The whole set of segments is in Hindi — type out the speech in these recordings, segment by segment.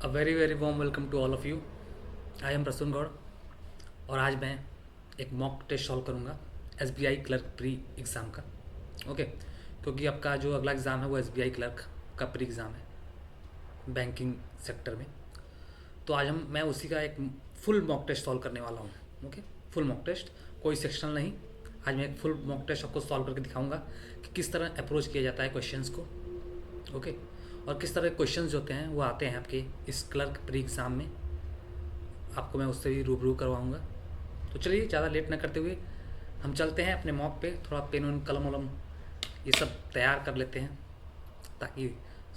A very very warm welcome to all of you. I am Prasoon Gaur और आज मैं एक मॉक टेस्ट सॉल्व करूँगा एसबीआई क्लर्क प्री एग्ज़ाम का। ओके, क्योंकि आपका जो अगला एग्ज़ाम है वो एसबीआई क्लर्क का प्री एग्ज़ाम है बैंकिंग सेक्टर में। तो आज मैं उसी का एक फुल मॉक टेस्ट सॉल्व करने वाला हूँ। ओके, फुल मॉक टेस्ट, कोई सेक्शनल नहीं। आज मैं एक फुल मॉक टेस्ट आपको सॉल्व करके दिखाऊंगा कि किस तरह अप्रोच किया जाता है क्वेश्चंस को। ओके, और किस तरह के क्वेश्चंस जो होते हैं वो आते हैं आपके इस क्लर्क प्री एग्ज़ाम में। आपको मैं उससे भी रूबरू करवाऊँगा। तो चलिए ज़्यादा लेट ना करते हुए हम चलते हैं अपने मॉक पे। थोड़ा पेन वेन कलम वलम ये सब तैयार कर लेते हैं ताकि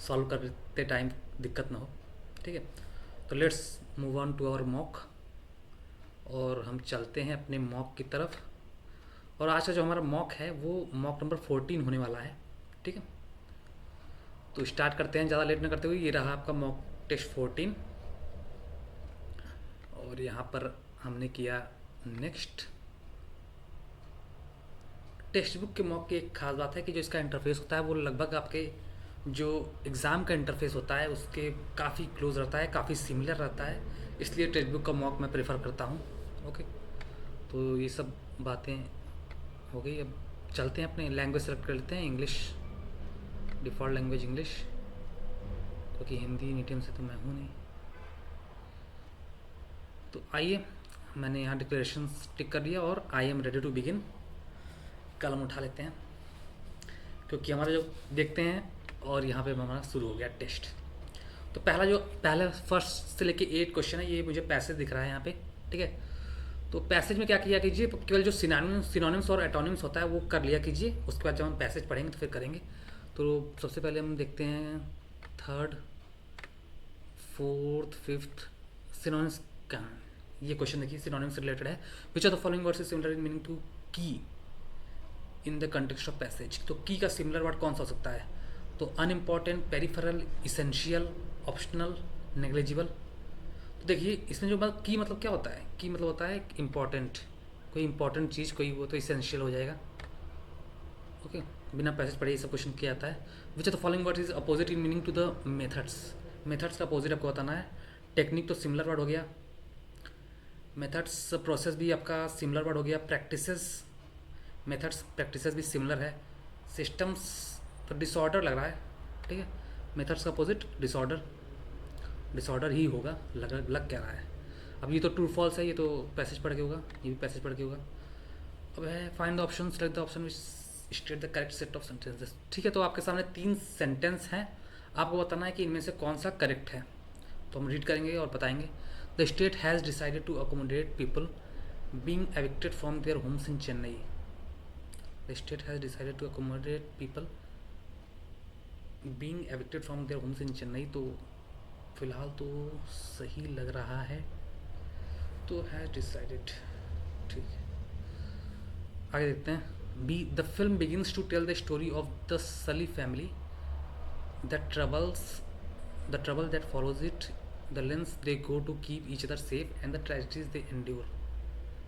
सॉल्व करते टाइम दिक्कत ना हो। ठीक है, तो let's move on to our mock और हम चलते हैं अपने मॉक की तरफ। और आज का जो हमारा मॉक है वो मॉक नंबर 14 होने वाला है। ठीक है, तो स्टार्ट करते हैं ज़्यादा लेट ना करते हुए। ये रहा आपका मॉक टेस्ट 14 और यहाँ पर हमने किया नेक्स्ट। टेक्स्ट बुक के मॉक की एक खास बात है कि जो इसका इंटरफेस होता है वो लगभग आपके जो एग्ज़ाम का इंटरफेस होता है उसके काफ़ी क्लोज रहता है, काफ़ी सिमिलर रहता है। इसलिए टेक्स्ट बुक का मॉक मैं प्रेफर करता हूँ। ओके, तो ये सब बातें हो गई। अब चलते हैं अपने लैंग्वेज सेलेक्ट कर लेते हैं, इंग्लिश, डिफ़ॉल्ट लैंग्वेज इंग्लिश, क्योंकि हिंदी मीडियम से तो मैं हूँ नहीं। तो आइए, मैंने यहाँ डिक्लेरेशन टिक कर दिया और I am ready to begin. कलम उठा लेते हैं क्योंकि हमारा जो देखते हैं और यहाँ पे हमारा शुरू हो गया टेस्ट। तो पहला फर्स्ट से लेके 8 क्वेश्चन है, ये मुझे पैसेज दिख रहा है यहाँ पे। ठीक है, तो पैसेज में क्या किया कीजिए, केवल जो सिनोनिम्स और एटोनिम्स होता है वो कर लिया कीजिए। उसके बाद जब हम पैसेज पढ़ेंगे तो फिर करेंगे। तो सबसे पहले हम देखते हैं थर्ड, फोर्थ, फिफ्थ सिनोनिम्स कहाँ हैं। ये क्वेश्चन देखिए, सिनोनिम्स से रिलेटेड है। Which are the following words is similar in meaning to key in the context of passage. तो की का सिमिलर वर्ड कौन सा हो सकता है? तो unimportant, peripheral, essential, optional, negligible. तो देखिए इसमें जो मतलब की मतलब क्या होता है, की मतलब होता है इंपॉर्टेंट, कोई इंपॉर्टेंट चीज़ कोई, वो तो इसेंशियल हो जाएगा। ओके, बिना पैसेज पढ़े ये सब क्वेश्चन किया जाता है। Which are the following word is opposite in meaning to the methods. Methods का अपोजिट आपको बताना है। टेक्निक तो सिमिलर वर्ड हो गया, मेथड्स प्रोसेस भी आपका सिमिलर वर्ड हो गया। प्रैक्टिसेस, मेथड्स प्रैक्टिसेस भी सिमिलर है। सिस्टम्स तो डिसऑर्डर लग रहा है। ठीक है, मेथड्स का अपोजिट डिसऑर्डर, डिसऑर्डर ही होगा, लग क्या रहा है। अब ये तो ट्रू फॉल्स है, ये तो पैसेज पढ़ के होगा, ये भी पैसेज पढ़ के होगा। अब है find the option, select the option which state the correct set of sentences. ठीक है, तो आपके सामने 3 सेंटेंस हैं, आपको बताना है कि इनमें से कौन सा करेक्ट है। तो हम रीड करेंगे और बताएंगे। The state has decided to accommodate people being evicted from their homes in Chennai. The state has decided to accommodate people being evicted from their homes in Chennai। तो फिलहाल तो सही लग रहा है, तो हैज डिसाइडेड। ठीक है, आगे देखते हैं। B the film begins to tell the story of the Sully family, the trouble that follows it, the lengths they go to keep each other safe and the tragedies they endure.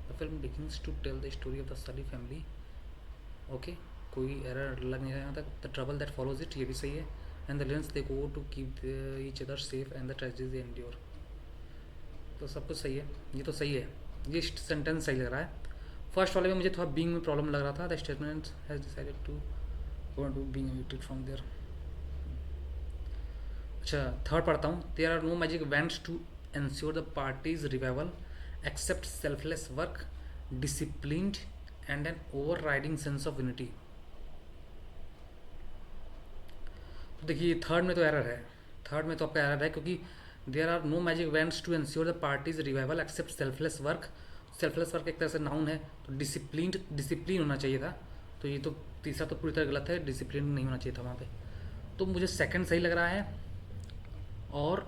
The film begins to tell the story of the Sully family. Okay, कोई एरर लग नहीं रहा यहाँ तक। The trouble that follows it, ये भी सही है। And the lengths they go to keep each other safe and the tragedies they endure. तो सब कुछ सही है, ये तो सही है, ये सेंटेंस सही लग रहा है। फर्स्ट वाले में मुझे थोड़ा बीइंग में प्रॉब्लम लग रहा था। The statement has decided to go to being evicted from there. अच्छा, थर्ड पढ़ता हूँ। There are no magic wands to ensure the party's revival except selfless work, disciplined and an overriding sense of unity. तो देखिए थर्ड में तो एरर है, थर्ड में तो आपका एरर है, क्योंकि there are no magic wands to ensure the party's revival except selfless work. Selfless work एक तरह से नाउन है, तो डिसिप्लिन होना चाहिए था। तो ये तो तीसरा तो पूरी तरह गलत है, डिसिप्लिन नहीं होना चाहिए था वहाँ पे। तो मुझे सेकंड सही लग रहा है और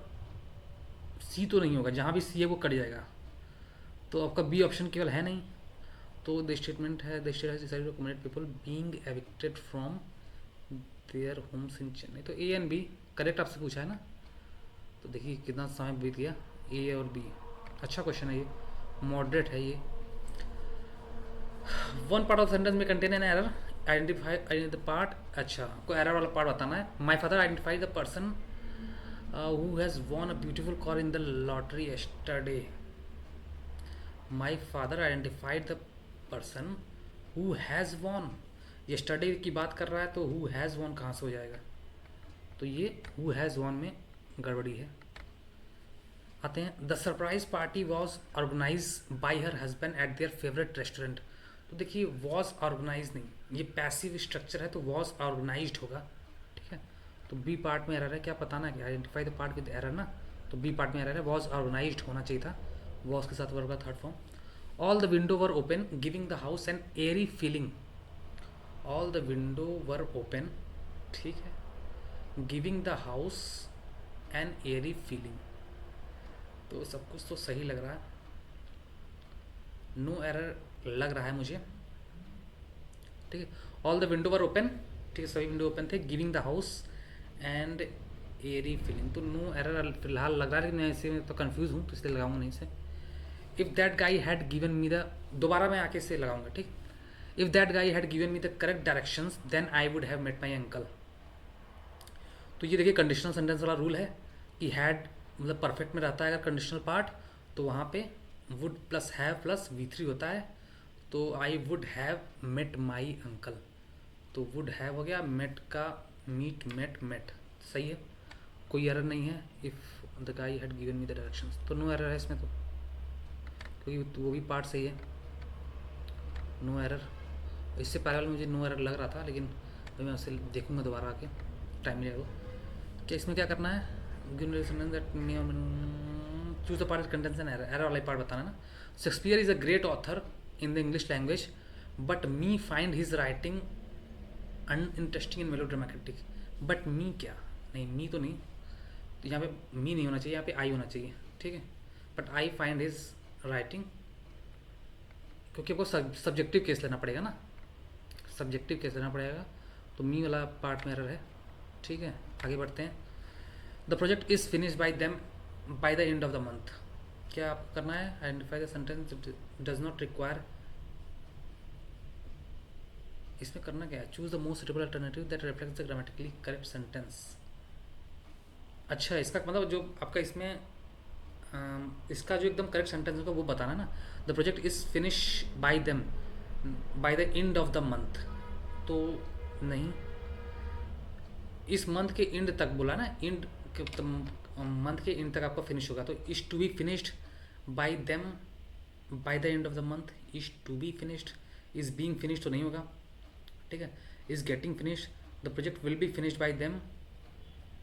सी तो नहीं होगा, जहाँ भी सी है वो कट जाएगा। तो आपका बी ऑप्शन केवल है नहीं। तो द स्टेटमेंट है the state has decided to accommodate people being evicted from their homes in Chennai. तो ए एंड बी करेक्ट आपसे पूछा है ना, तो देखिए कितना समय बीत गया। ए और बी, अच्छा क्वेश्चन है ये, मॉडरेट है ये। वन पार्ट ऑफ सेंटेंस में contain an error, identify the part. अच्छा, को एरर वाला पार्ट बताना है। My father identify the person who has won a beautiful car in the lottery yesterday. My father identified the person who has won. yesterday की बात कर रहा है तो हु हैज़ वॉन कहाँ से हो जाएगा, तो ये हु हैज़ वॉन में गड़बड़ी है. आते हैं, the surprise party was organise by her husband at their favourite restaurant. तो देखिए वॉज ऑर्गेनाइज नहीं, ये पैसिव स्ट्रक्चर है तो वॉज ऑर्गेनाइज्ड होगा. ठीक है, तो बी पार्ट में एरर है, क्या पता ना कि identify the part with error ना, तो बी पार्ट में एरर है, वॉज ऑर्गेनाइज्ड होना चाहिए था, वॉज के साथ वर्ब का third form. All the window were open giving the house an airy feeling. All the window were open, ठीक है, giving the house an airy feeling. तो सब कुछ तो सही लग रहा है, नो एरर लग रहा है मुझे. ठीक है, all the window were open, ठीक है, सभी विंडो ओपन थे, giving the house and Airy feeling, तो नो एरर फिलहाल लग रहा है, लेकिन मैं इसे में तो कंफ्यूज हूँ तो इसलिए लगाऊंगा नहीं इसे. If that guy had given me the, दोबारा मैं आके इसे लगाऊंगा. ठीक, if that guy had given me the correct directions then I would have met my uncle. तो ये देखिए कंडीशनल सेंटेंस वाला रूल है कि हैड मतलब परफेक्ट में रहता है अगर कंडीशनल पार्ट, तो वहाँ पे would plus have plus V3 होता है, तो I would have met my uncle. तो वुड हैव हो गया, मेट का मीट मेट मेट, सही है, कोई एरर नहीं है. If the guy had given me the directions, तो नो एरर है इसमें, तो क्योंकि वो भी पार्ट सही है, नो एरर. इससे पहले वाले मुझे नो एरर लग रहा था, लेकिन अभी मैं उसे देखूंगा दोबारा आके, टाइम मिलेगा. क्या इसमें क्या करना है, choose the part contents and error, error वाला पार्ट बताना ना. Shakespeare is a great author in the English language but me find his writing uninteresting and melodramatic. But me क्या, नहीं मी तो नहीं, तो यहाँ पे मी नहीं होना चाहिए, यहाँ पे आई होना चाहिए. ठीक है, but I find his writing, क्योंकि आपको सब्जेक्टिव केस लेना पड़ेगा ना, सब्जेक्टिव केस लेना पड़ेगा, तो मी वाला पार्ट में एरर है. ठीक है, आगे बढ़ते हैं. The project is finish by them by the end of the month. क्या आपको करना है, identify the sentence does not require, इसमें करना क्या है, choose the most suitable alternative that reflects the grammatically correct sentence. अच्छा, इसका मतलब जो आपका इसमें इसका जो एकदम करेक्ट सेंटेंस होगा वो बताना ना. The project is finish bye them by the end of the month, तो नहीं, इस मंथ के एंड तक बोला ना, एंड मंथ के एंड तक आपका फिनिश होगा, तो is to be finished by them by the end of the month, is to be finished, is being finished तो नहीं होगा. ठीक है, is getting finished, the project will be finished by them,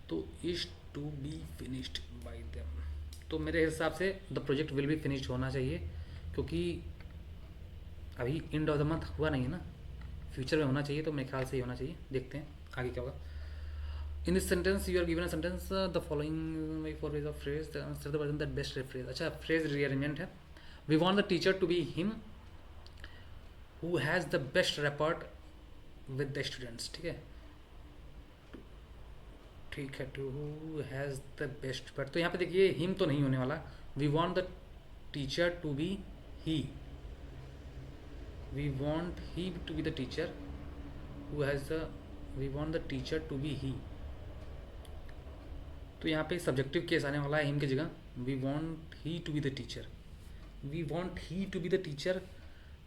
तो is to be finished by them. तो मेरे हिसाब से the project will be finished होना चाहिए, क्योंकि अभी एंड ऑफ द मंथ हुआ नहीं है ना, फ्यूचर में होना चाहिए, तो मेरे ख्याल से ही होना चाहिए. देखते हैं आगे क्या होगा. In this sentence you are given a sentence the following four ways of phrase the person that best phrase. अच्छा, फ्रेज रीअरेंजमेंट है. We want the teacher to be him who has the best rapport with the students. ठीक है, ठीक है, to who has the best, but तो यहाँ पे देखिए हिम तो नहीं होने वाला. We want the teacher to be he, we want he to be the teacher who has the, we want the teacher to be he, तो यहाँ पे सब्जेक्टिव केस आने वाला है हिम की जगह. We want he to be the teacher, we want he to be the teacher,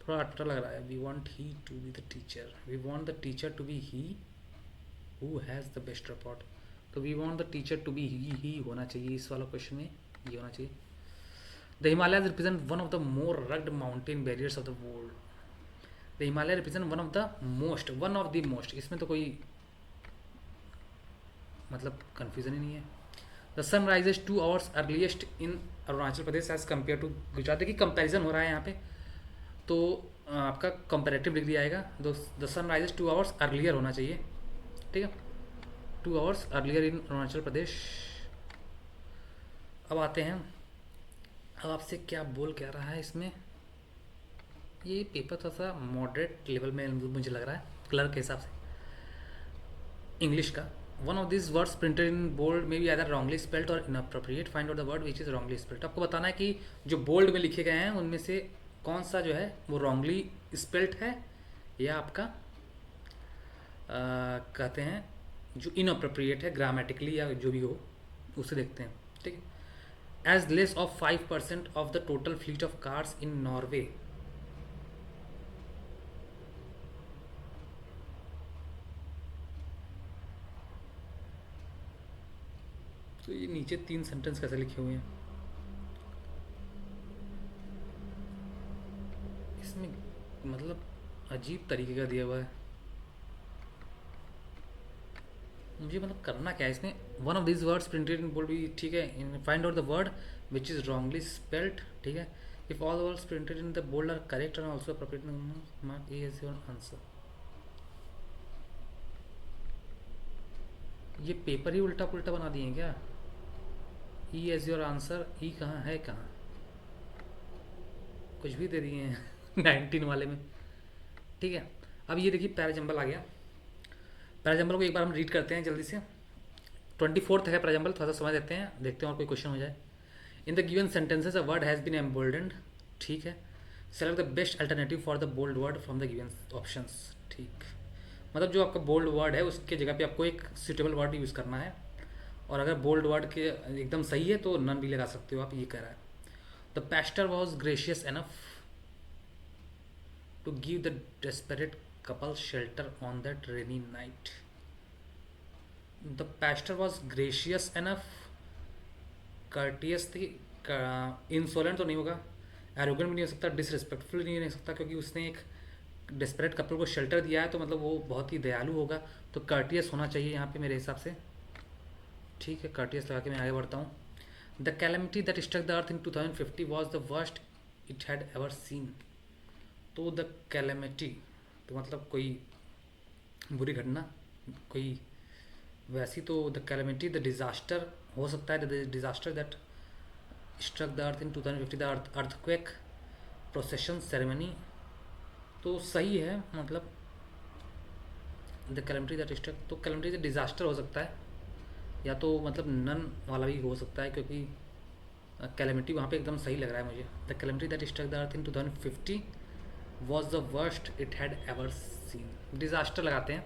थोड़ा अटपटा लग रहा है. We want he to be the teacher, we want the teacher to be he who has the best report, तो we want the teacher to be he होना चाहिए, इस वाला क्वेश्चन में ये होना चाहिए. The Himalayas represent one of the more rugged mountain barriers of the world. The Himalaya represent one of the most, one of the most, इसमें तो कोई मतलब कन्फ्यूजन ही नहीं है. The sun rises 2 hours earliest in Arunachal Pradesh as compare to Gujarat. देखिए कंपेरिजन हो रहा है यहाँ पे, तो आपका कंपेरेटिव लिख दिया आएगा. The sun rises 2 hours earlier होना चाहिए. ठीक है, 2 hours earlier in Arunachal Pradesh. अब आते हैं, अब आपसे क्या बोल क्या रहा है इसमें, ये पेपर थोड़ा सा मॉडरेट लेवल में मुझे लग रहा है कलर के हिसाब से. इंग्लिश का, one of this words printed in bold may be either wrongly spelled और inappropriate, find out the word which is wrongly spelled. आपको बताना है कि जो बोल्ड में लिखे गए हैं उनमें से कौन सा जो है वो रॉन्गली स्पेल्ड है, या आपका कहते हैं जो इनअप्रोप्रिएट है ग्रामेटिकली या जो भी हो, उसे देखते हैं, ठीक है। As less of 5% of the total fleet of cars in Norway. तो ये नीचे 3 सेंटेंस कैसे लिखे हुए हैं इसमें, मतलब अजीब तरीके का दिया हुआ है मुझे, मतलब करना क्या है इसमें। One of this words printed in bold भी ठीक है, find out the word which is wrongly spelled, ठीक है। If all words printed in the bold are correct and also appropriate, mark A as your answer. ये पेपर ही उल्टा पुल्टा बना दिए हैं क्या। E as your answer, E कहाँ है, कहाँ कुछ भी दे दिए हैं 19 वाले में, ठीक है। अब ये देखिए पैराजम्बल आ गया। पैराजम्बल को एक बार हम रीड करते हैं जल्दी से। 24th है पैराजम्बल, थोड़ा सा समझ लेते हैं, देखते हैं और कोई क्वेश्चन हो जाए। In the given sentences a word has been embolded, ठीक है। Select the best alternative for the bold word from the given options, ठीक। मतलब जो आपका बोल्ड वर्ड है उसके जगह पे आपको एक सूटेबल वर्ड यूज़ करना है, और अगर बोल्ड वर्ड के एकदम सही है तो नन भी लगा सकते हो आप, ये कह रहा है। The pastor was gracious enough to give the desperate couple shelter on that rainy night. The pastor was gracious enough, courteous थी, insolent तो नहीं होगा, arrogant भी नहीं हो सकता, disrespectful नहीं हो सकता, क्योंकि उसने एक डेस्परेट कपल को शेल्टर दिया है तो मतलब वो बहुत ही दयालु होगा, तो courteous होना चाहिए यहाँ पे मेरे हिसाब से, ठीक है। courteous लगा के मैं आगे बढ़ता हूँ। The calamity that struck the earth in 2050 was the worst it had ever seen. तो the calamity तो मतलब कोई बुरी घटना, कोई वैसी, तो द कैलेमिटी द डिज़ास्टर हो सकता है, the disaster that struck the earth in 2050, the earthquake procession ceremony, तो सही है। मतलब द कैलेमिटी दैट स्ट्रक, तो कैलेमिटी द डिज़ास्टर हो सकता है, या तो मतलब नन वाला भी हो सकता है, क्योंकि कैलेमिटी वहाँ पे एकदम सही लग रहा है मुझे। The calamity that struck the earth in 2050 was the worst it had ever seen. Disaster लगाते हैं,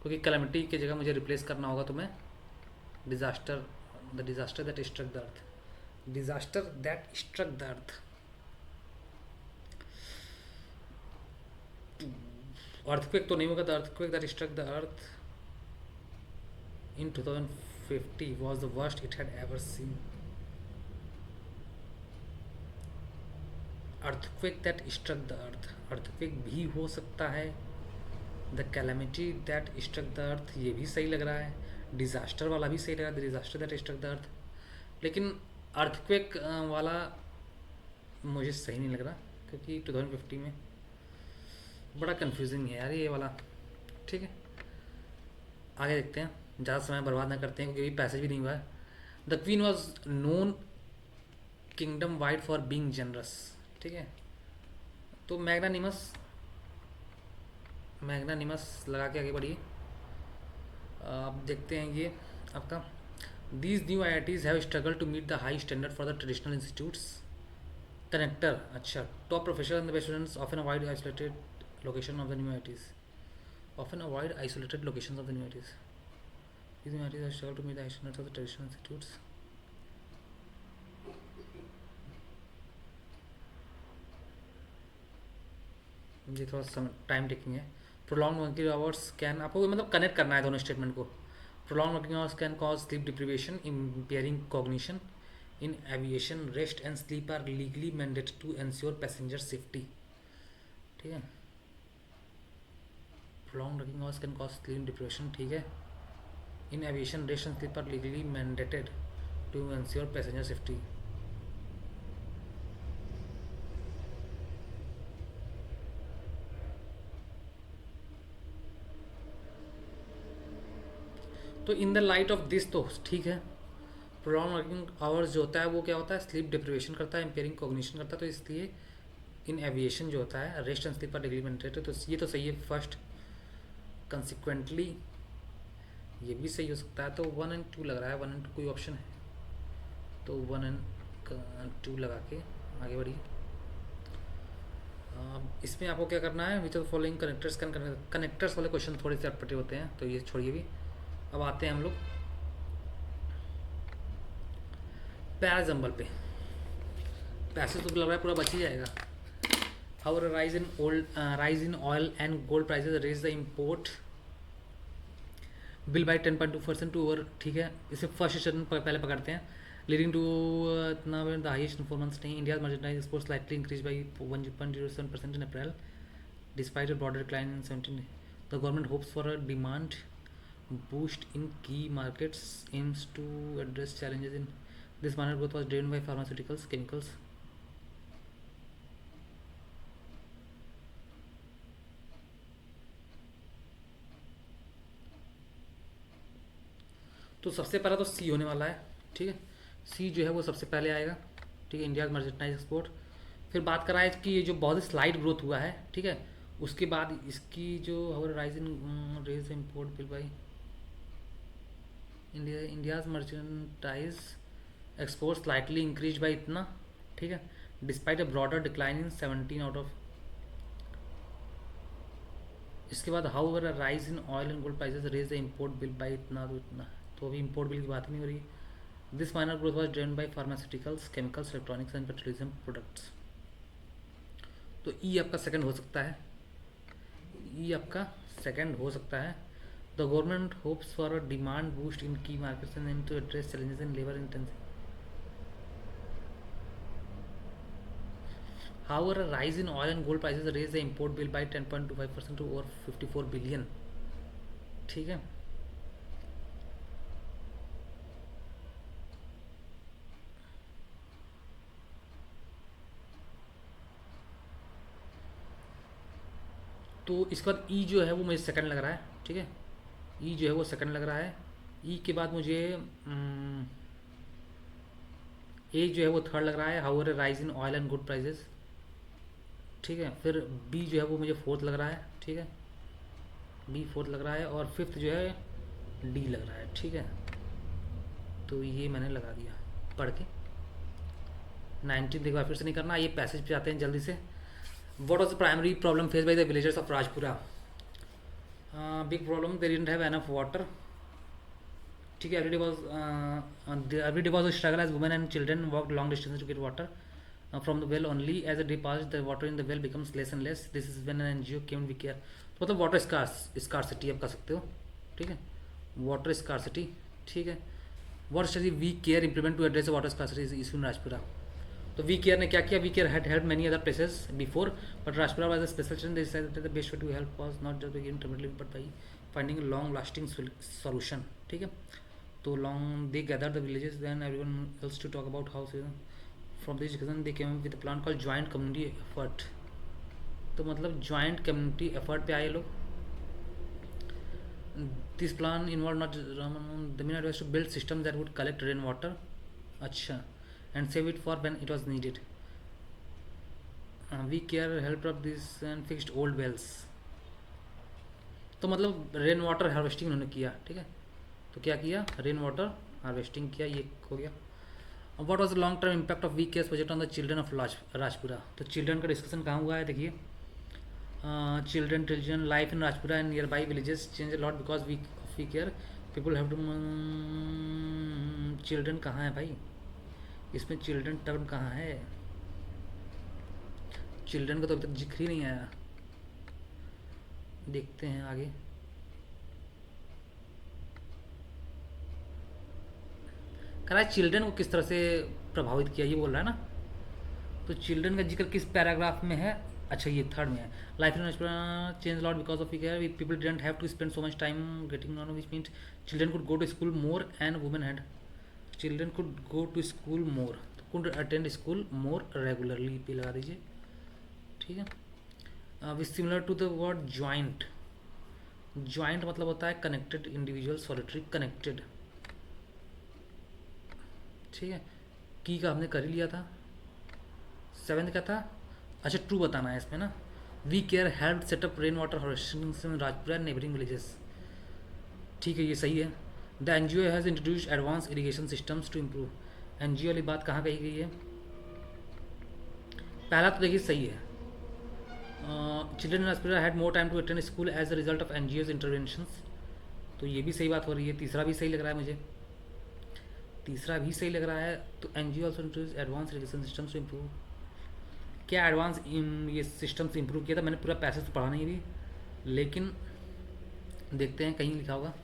क्योंकि कैलेमिटी की जगह मुझे रिप्लेस करना होगा, तो मैं disaster, the disaster that struck the earth, disaster that struck the earth. Earthquake तो नहीं होगा, the earthquake that struck the earth in 2050 was the worst it had ever seen. Earthquake that struck the earth, earthquake भी हो सकता है। The calamity that struck the earth, ये भी सही लग रहा है। डिज़ास्टर वाला भी सही लग रहा है, the disaster that struck the earth. लेकिन अर्थक्वेक वाला मुझे सही नहीं लग रहा, क्योंकि 2050 में बड़ा कन्फ्यूजिंग है यार ये वाला, ठीक है। आगे देखते हैं, ज़्यादा समय बर्बाद ना करते हैं, क्योंकि पैसेज भी नहीं हुआ है। The queen was known kingdom wide for being generous, ठीक है। तो मैग्नानिमस, मैग्नानिमस लगा के आगे बढ़िए। अब देखते हैं ये आपका, these new IITs have struggle to meet the high standard for the traditional institutes. Connector, अच्छा, top professor and the best students often avoid isolated location of the new IITs, often avoid isolated location of the new IITs। These new IITs have struggled to meet the high standards of the traditional institutes. ये थोड़ा टाइम टेकिंग है। प्रोलॉन्ग वर्किंग आवर्स कैन, आपको मतलब कनेक्ट करना है दोनों स्टेटमेंट को। Prolong working hours can cause sleep deprivation, impairing cognition. In aviation, rest and sleep are legally mandated to ensure passenger safety, ठीक है। prolonged working hours can cause sleep deprivation, ठीक है। In aviation, rest and sleep are legally mandated to ensure passenger safety. तो in the light of this तो ठीक है। प्रोलॉन्ग वर्किंग आवर्स जो होता है वो क्या होता है, स्लीप डिप्रिवेशन करता है, इम्पेयरिंग कॉग्निशन करता है, तो इसलिए इन एविएशन जो होता है रेस्ट एंड स्लीप पर डिग्री मेंटेड, तो ये तो सही है फर्स्ट। कंसिक्वेंटली ये भी सही हो सकता है, तो 1 और 2 लग रहा है, 1 और 2 कोई ऑप्शन है, तो 1 और 2 लगा के आगे बढ़िए। इसमें आपको क्या करना है, which of the following connectors can, connectors वाले क्वेश्चन थोड़े से अटपटे होते हैं, तो ये छोड़िए भी। अब आते हैं हम लोग पहला एग्जाम्पल पे पैसे तो लग रहा है पूरा बच ही जाएगा. However, rise in oil and gold prices raise the import bill by 10.2% to over. ठीक है, इसे फर्स्ट स्टेटमेंट पहले पकड़ते हैं. लीडिंग टू इतना द हाइएस्ट परफॉर्मेंस नहीं. India merchandise export slightly increase by 1.07% in April despite a broader decline in 17. The government hopes for a demand boost in key markets, aims to address challenges in this manner. Growth was driven by pharmaceuticals, chemicals. तो सबसे पहला तो सी होने वाला है. ठीक है, सी जो है वो सबसे पहले आएगा. ठीक है, इंडिया मर्चेंडाइज एक्सपोर्ट. फिर बात करा है कि ये जो बहुत ही स्लाइड ग्रोथ हुआ है. ठीक है, उसके बाद इसकी जो rise in raise import bill by India's merchandise export slightly increase by इतना. ठीक है, despite a broader decline in 17 out of. इसके बाद however rise in oil and gold prices raise the import bill by इतना तो इतना. तो अभी इम्पोर्ट बिल की बात ही नहीं हो रही. This minor growth was driven by pharmaceuticals, chemicals, electronics and petroleum products. तो ई आपका सेकंड हो सकता है. ई आपका सेकंड हो सकता है. The government hopes for a demand boost in key markets and to address challenges in labour intensive. However, a rise in oil and gold prices raised the import bill by 10.25% to over 54 billion. ठीक है, तो इसके बाद ई जो है वो मुझे सेकंड लग रहा है. ठीक है, ई जो है वो सेकंड लग रहा है. ई के बाद मुझे ए जो है वो थर्ड लग रहा है. However rise in oil and good prices. ठीक है, फिर बी जो है वो मुझे फोर्थ लग रहा है. ठीक है, बी फोर्थ लग रहा है. और फिफ्थ जो है डी लग रहा है. ठीक है, तो ये मैंने लगा दिया पढ़ के. 19 एक बार फिर से नहीं करना. ये पैसेज पे आते हैं जल्दी से. What was the primary problem faced by the villagers of Rajpura? Big problem. They didn't have enough water. ठीक है, every day was a struggle as women and children walked long distances to get water from the well. Only as the day passed, the water in the well becomes less and less. This is when an NGO came with care. तो मतलब वाटर स्कार्सिटी आप कह सकते हो. ठीक है, वाटर स्कार्सिटी. ठीक है, what strategy we care implement to address water scarcity issue in Rajpura. तो वी केयर ने क्या किया? We care had help many other places before but Rajpura was a special change. They decided the best way to help was not just by intermediate but by finding a long lasting solution. ठीक है, तो long they gather the villages then everyone else to talk about how from this discussion they came with a plan called joint community effort. तो मतलब जॉइंट कम्युनिटी एफर्ट पे आए लोग. This plan involve not the main idea was to build system that would collect rain water. अच्छा, and save it for when it was needed. We care helped of this and fixed old wells. तो मतलब रेन वाटर हार्वेस्टिंग उन्होंने किया. ठीक है, तो क्या किया? रेन वाटर हार्वेस्टिंग किया. ये हो गया. What was the long term impact of we cares project on the children of Rajpura. तो चिल्ड्रन का डिस्कशन कहाँ हुआ है देखिए. Children life in Rajpura and nearby villages change a lot because we care people have to. Children कहाँ है भाई? इसमें चिल्ड्रन टर्म कहाँ है? चिल्ड्रन का तो अभी तक जिक्र ही नहीं आया. देखते हैं आगे. कह रहा है चिल्ड्रन को किस तरह से प्रभावित किया, ये बोल रहा है ना. तो चिल्ड्रन का जिक्र किस पैराग्राफ में है? अच्छा, ये थर्ड में है. Life in change lot because of care people didn't have to spend so much time getting non which means children could go to school more and women had. Children could go to school more, could attend school more regularly पे लगा दीजिए. ठीक है, which similar to the word joint. Joint मतलब होता है कनेक्टेड इंडिविजुअल, सॉलिटरी, कनेक्टेड. ठीक है, की का हमने कर ही लिया था. सेवेंथ का था. अच्छा, ट्रू बताना है इसमें ना. We care help setup rain water harvesting in Rajpura neighbouring villages. ठीक है, ये सही है. The NGO has introduced advance irrigation systems to improve. NGO वाली बात कहाँ कही गई है? पहला तो देखिए सही है. Children in Rajpura had more time to attend school as a result of NGO's interventions. तो ये भी सही बात हो रही है. तीसरा भी सही लग रहा है मुझे. तीसरा भी सही लग रहा है। तो NGO also introduce advance irrigation systems to improve. क्या एडवांस ये सिस्टम्स इम्प्रूव किया था? मैंने पूरा पैसेज तो पढ़ा नहीं अभी, लेकिन देखते हैं कहीं लिखा होगा।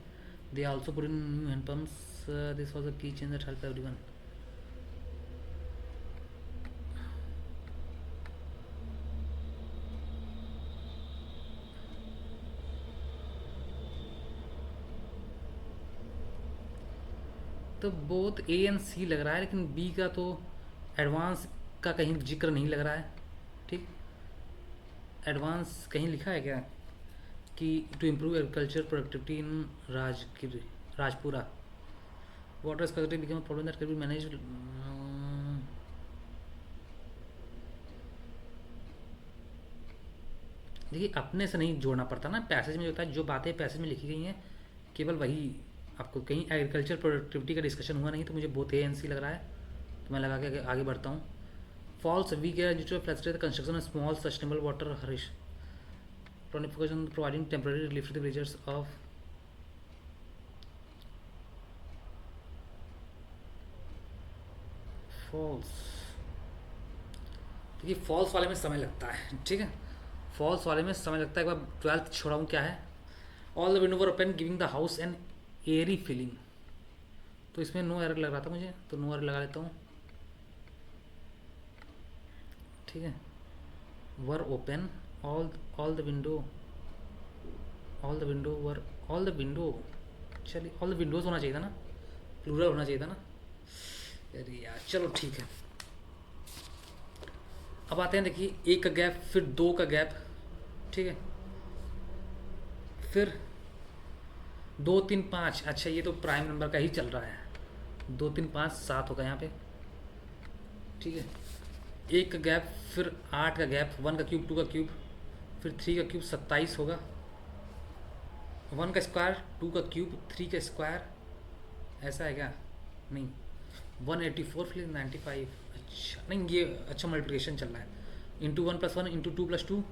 They also put in new handpumps, this was a key change that help everyone. तो बोथ ए एंड सी लग रहा है, लेकिन बी का तो एडवांस का कहीं जिक्र नहीं लग रहा है। ठीक, एडवांस कहीं लिखा है क्या कि to improve agriculture productivity in Rajpura water scarcity become a problem that can be manage. देखिए अपने से नहीं जोड़ना पड़ता ना, पैसेज में जो होता है, जो बातें पैसेज में लिखी गई हैं केवल वही आपको, कहीं एग्रीकल्चर प्रोडक्टिविटी का डिस्कशन हुआ नहीं। तो मुझे बहुत ए एन सी लग रहा है, तो मैं लगा के आगे बढ़ता हूँ। Falls we K flat construction of small sustainable water हरीश प्रोनिफिकेशन providing temporary relief to the villagers of. Falls, देखिए फॉल्स वाले में समय लगता है, ठीक है, फॉल्स वाले में समय लगता है। एक बार 12th छोड़ाऊँ क्या है। All the window were open giving the house an airy feeling. तो इसमें नो एरर लग रहा था मुझे, तो नो एरर लगा लेता हूँ, ठीक है। वर open all the window were all the window, चलिए ऑल द विंडोज़ होना चाहिए था ना, प्लूरल होना चाहिए था ना। अरे यार चलो ठीक है। अब आते हैं, देखिए एक का गैप, फिर दो का गैप, ठीक है, फिर 2 3 5। अच्छा ये तो प्राइम नंबर का ही चल रहा है, 2 3 5 7 होगा यहाँ पे, ठीक है। एक का गैप, फिर 8 का गैप, 1 का क्यूब 2 का क्यूब, फिर 3 का क्यूब 27 होगा, 1 का स्क्वायर 2 का क्यूब 3 का स्क्वायर, ऐसा है क्या? नहीं, 184 फिर 95। अच्छा नहीं, ये अच्छा मल्टीप्लिकेशन चल रहा है, इंटू 1 + 1 इंटू 2 + 2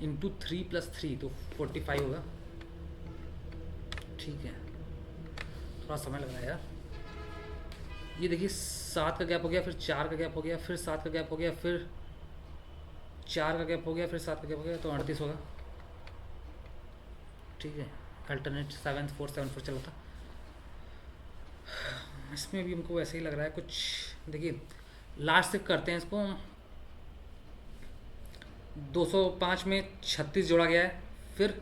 इंटू 3 + 3, तो 45 होगा, ठीक है। थोड़ा समय लग रहा है यार। ये देखिए 7 का गैप हो गया, फिर 4 का गैप हो गया, फिर 7 का गैप हो गया, फिर 4 का गैप हो गया, फिर 7 का गैप हो गया, तो 38 होगा, ठीक है। अल्टरनेट 7 4 7 4 चल रहा था। इसमें भी हमको वैसे ही लग रहा है कुछ। देखिए लास्ट से करते हैं इसको। 205 में 36 जोड़ा गया है, फिर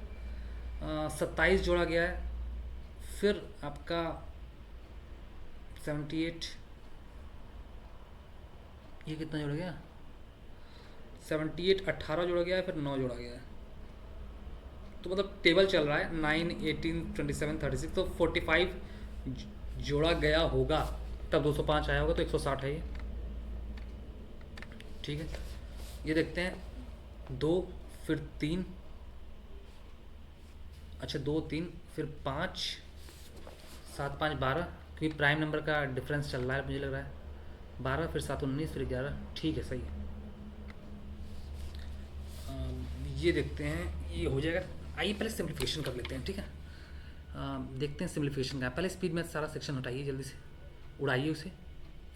27 जोड़ा गया है, फिर आपका 78, ये कितना जोड़ा गया? 78 18 जोड़ा गया है, फिर 9 जोड़ा गया है। तो मतलब टेबल चल रहा है 9 18 27 36, तो 45 जोड़ा गया होगा, तब 205 आया होगा, तो 160 है ये, ठीक है। ये देखते हैं 2 फिर 3, अच्छा 2 3 फिर 5 7 5 12, क्योंकि प्राइम नंबर का डिफरेंस चल रहा है मुझे लग रहा है। 12 फिर 7 19 फिर 11, ठीक है सही है। ये देखते हैं ये हो जाएगा। आइए पहले सिंप्लीफिकेशन कर लेते हैं, ठीक है। देखते हैं सिंप्लीफिकेशन का। पहले स्पीड में सारा सेक्शन हटाइए, जल्दी से उड़ाइए उसे,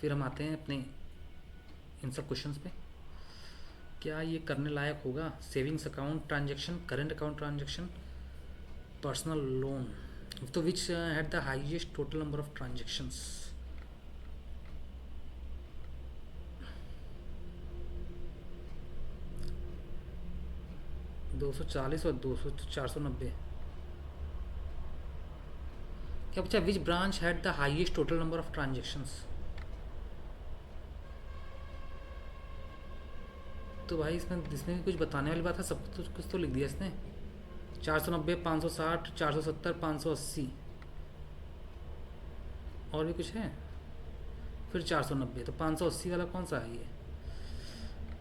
फिर हम आते हैं अपने इन सब क्वेश्चंस पे। क्या ये करने लायक होगा? Savings account transaction, current account transaction, personal loan, तो which had the highest total number of transactions. $240 और 200 490। क्या पूछा? Which branch had the highest total number of transactions. तो भाई इसमें भी कुछ बताने वाली बात है, सब कुछ तो लिख दिया इसने। 490 560 470 580, और भी कुछ है, फिर 490, तो 580 वाला कौन सा है? ये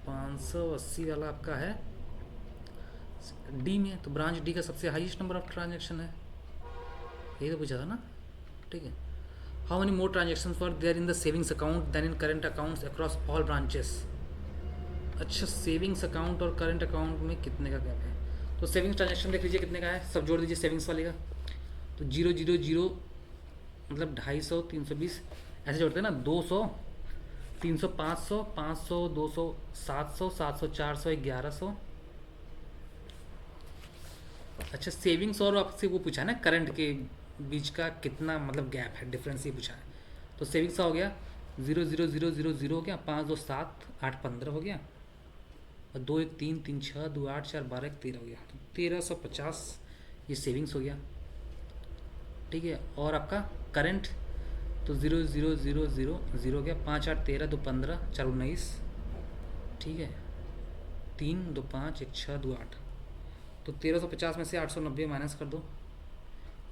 580 वाला आपका है डी में, तो ब्रांच डी का सबसे हाईएस्ट नंबर ऑफ ट्रांजेक्शन है, यही तो पूछा था ना, ठीक है। How many more transaction for there in the savings account than in current accounts across all branches. अच्छा सेविंग्स अकाउंट और करंट अकाउंट में कितने का गैप है? तो सेविंग्स ट्रांजेक्शन देख लीजिए कितने का है, सब जोड़ दीजिए सेविंग्स वाले का, तो 0 0 0 मतलब 250 320, ऐसे जोड़ते हैं ना, 200, 300, 500, 500, 200, 700, 700, 400, 1100। अच्छा, सेविंग्स और आपसे वो पूछा है ना करंट के बीच का कितना मतलब गैप है, डिफरेंस ये पूछा है। तो सेविंग्स का हो गया 0, 0, 0, 0, 0 हो गया, 5, 2, 7, 8, 15 हो गया, और 2, 1, 3, 3, 6, 2, 8, 4, 12, 1, 13 हो गया, तो 1350 ये सेविंग्स हो गया। ठीक है, और आपका करंट तो 0, 0, 0, 0, 0 हो गया, 5, 8, 13, 2, 15, 4, 19। ठीक है, 3, 2, 5, 1, 6, 2, 8। तो 1350 में से 890 माइनस कर दो,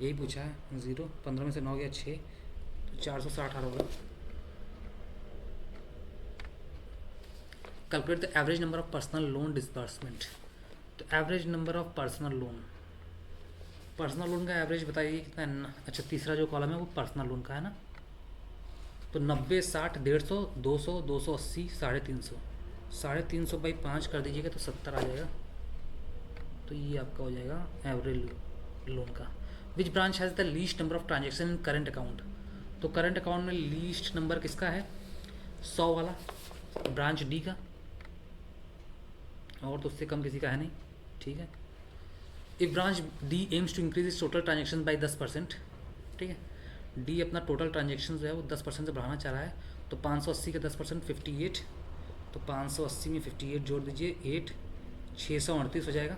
यही पूछा है। 0, 15 में से 9 गया 6, तो 460 होगा। Calculate the average number of personal loan disbursement. तो average number of personal loan का एवरेज बताइए कितना है। अच्छा, तीसरा जो कॉलम है वो पर्सनल लोन का है ना। तो 90, 60, 150, 200, 280, 350, 350 बाई 5 कर दीजिएगा तो 70 आ जाएगा। तो ये आपका हो जाएगा एवरेज लोन का। Which branch has the least number of transaction in current account. तो करंट अकाउंट में लीस्ट नंबर किसका है, 100 वाला, ब्रांच डी का, और तो उससे कम किसी का है नहीं। ठीक है, if branch D aims to increase its total transaction by 10%। ठीक है, डी अपना टोटल ट्रांजेक्शन जो है वो 10% से बढ़ाना चाह रहा है। तो 580 का 10% 58, तो 580 में 58 जोड़ दीजिए, 8, 638 हो जाएगा।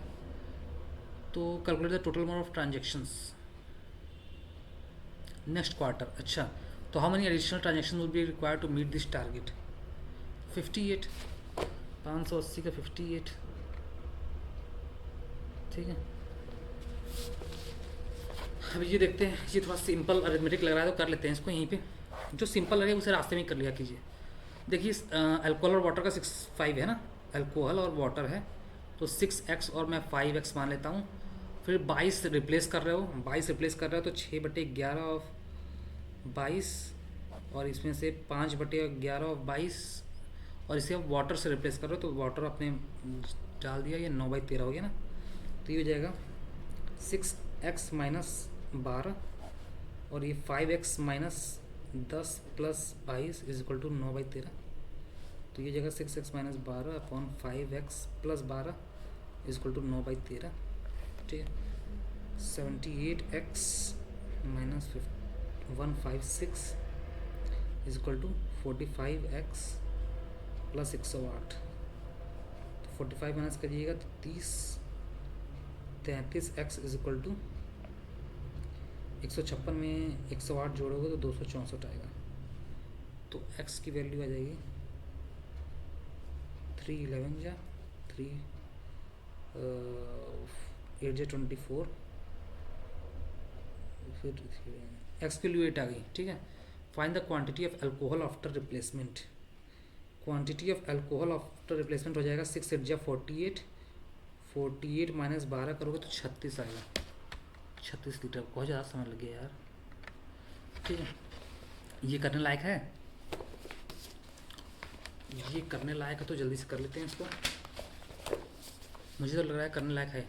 तो calculate the total number of transactions next quarter. अच्छा, तो how many additional transaction will be required to meet this target. 58, 580 का 58। ठीक है, अब ये देखते हैं, ये थोड़ा सिंपल अरिथमेटिक लग रहा है तो कर लेते हैं इसको यहीं पे। जो सिंपल लगे उसे रास्ते में कर लिया कीजिए। देखिए, अल्कोहल और वाटर का 6, 5 है ना, अल्कोहल और वाटर है, तो 6x और मैं 5x मान लेता हूँ। फिर 22 रिप्लेस कर रहे हो, 22 रिप्लेस कर रहे हो तो 6/11 ऑफ 22, और इसमें से 5/11 ऑफ 22, और इसे आप वाटर से रिप्लेस कर रहे हो तो वाटर आपने डाल दिया, ये 9/13 हो गया ना। तो ये हो जाएगा 6x माइनस 12, और ये 5x minus 10 plus 22 is equal to 9/13। तो ये जगह 6x minus 12 upon 5x plus 12 is equal to 9/13। ठीक है, 78x minus 156 is equal to 45x plus 108। तो 45 माइनस करिएगा तो 30, 33x इज इक्वल टू 156 में 108 जोड़ोगे तो 264 आएगा। तो x की वैल्यू आ जाएगी 311 या 3 8 या 24, फिर x की वैल्यू 8 आ गई। ठीक है, find the quantity of alcohol after replacement. Quantity of alcohol after replacement हो जाएगा 6 8 या 48, 48 माइनस 12 करोगे तो 36 आएगा। 36 लीटर, बहुत ज़्यादा समय लग गया यार। ठीक है, ये करने लायक है, ये करने लायक है, तो जल्दी से कर लेते हैं इसको। मुझे तो लग रहा है करने लायक है।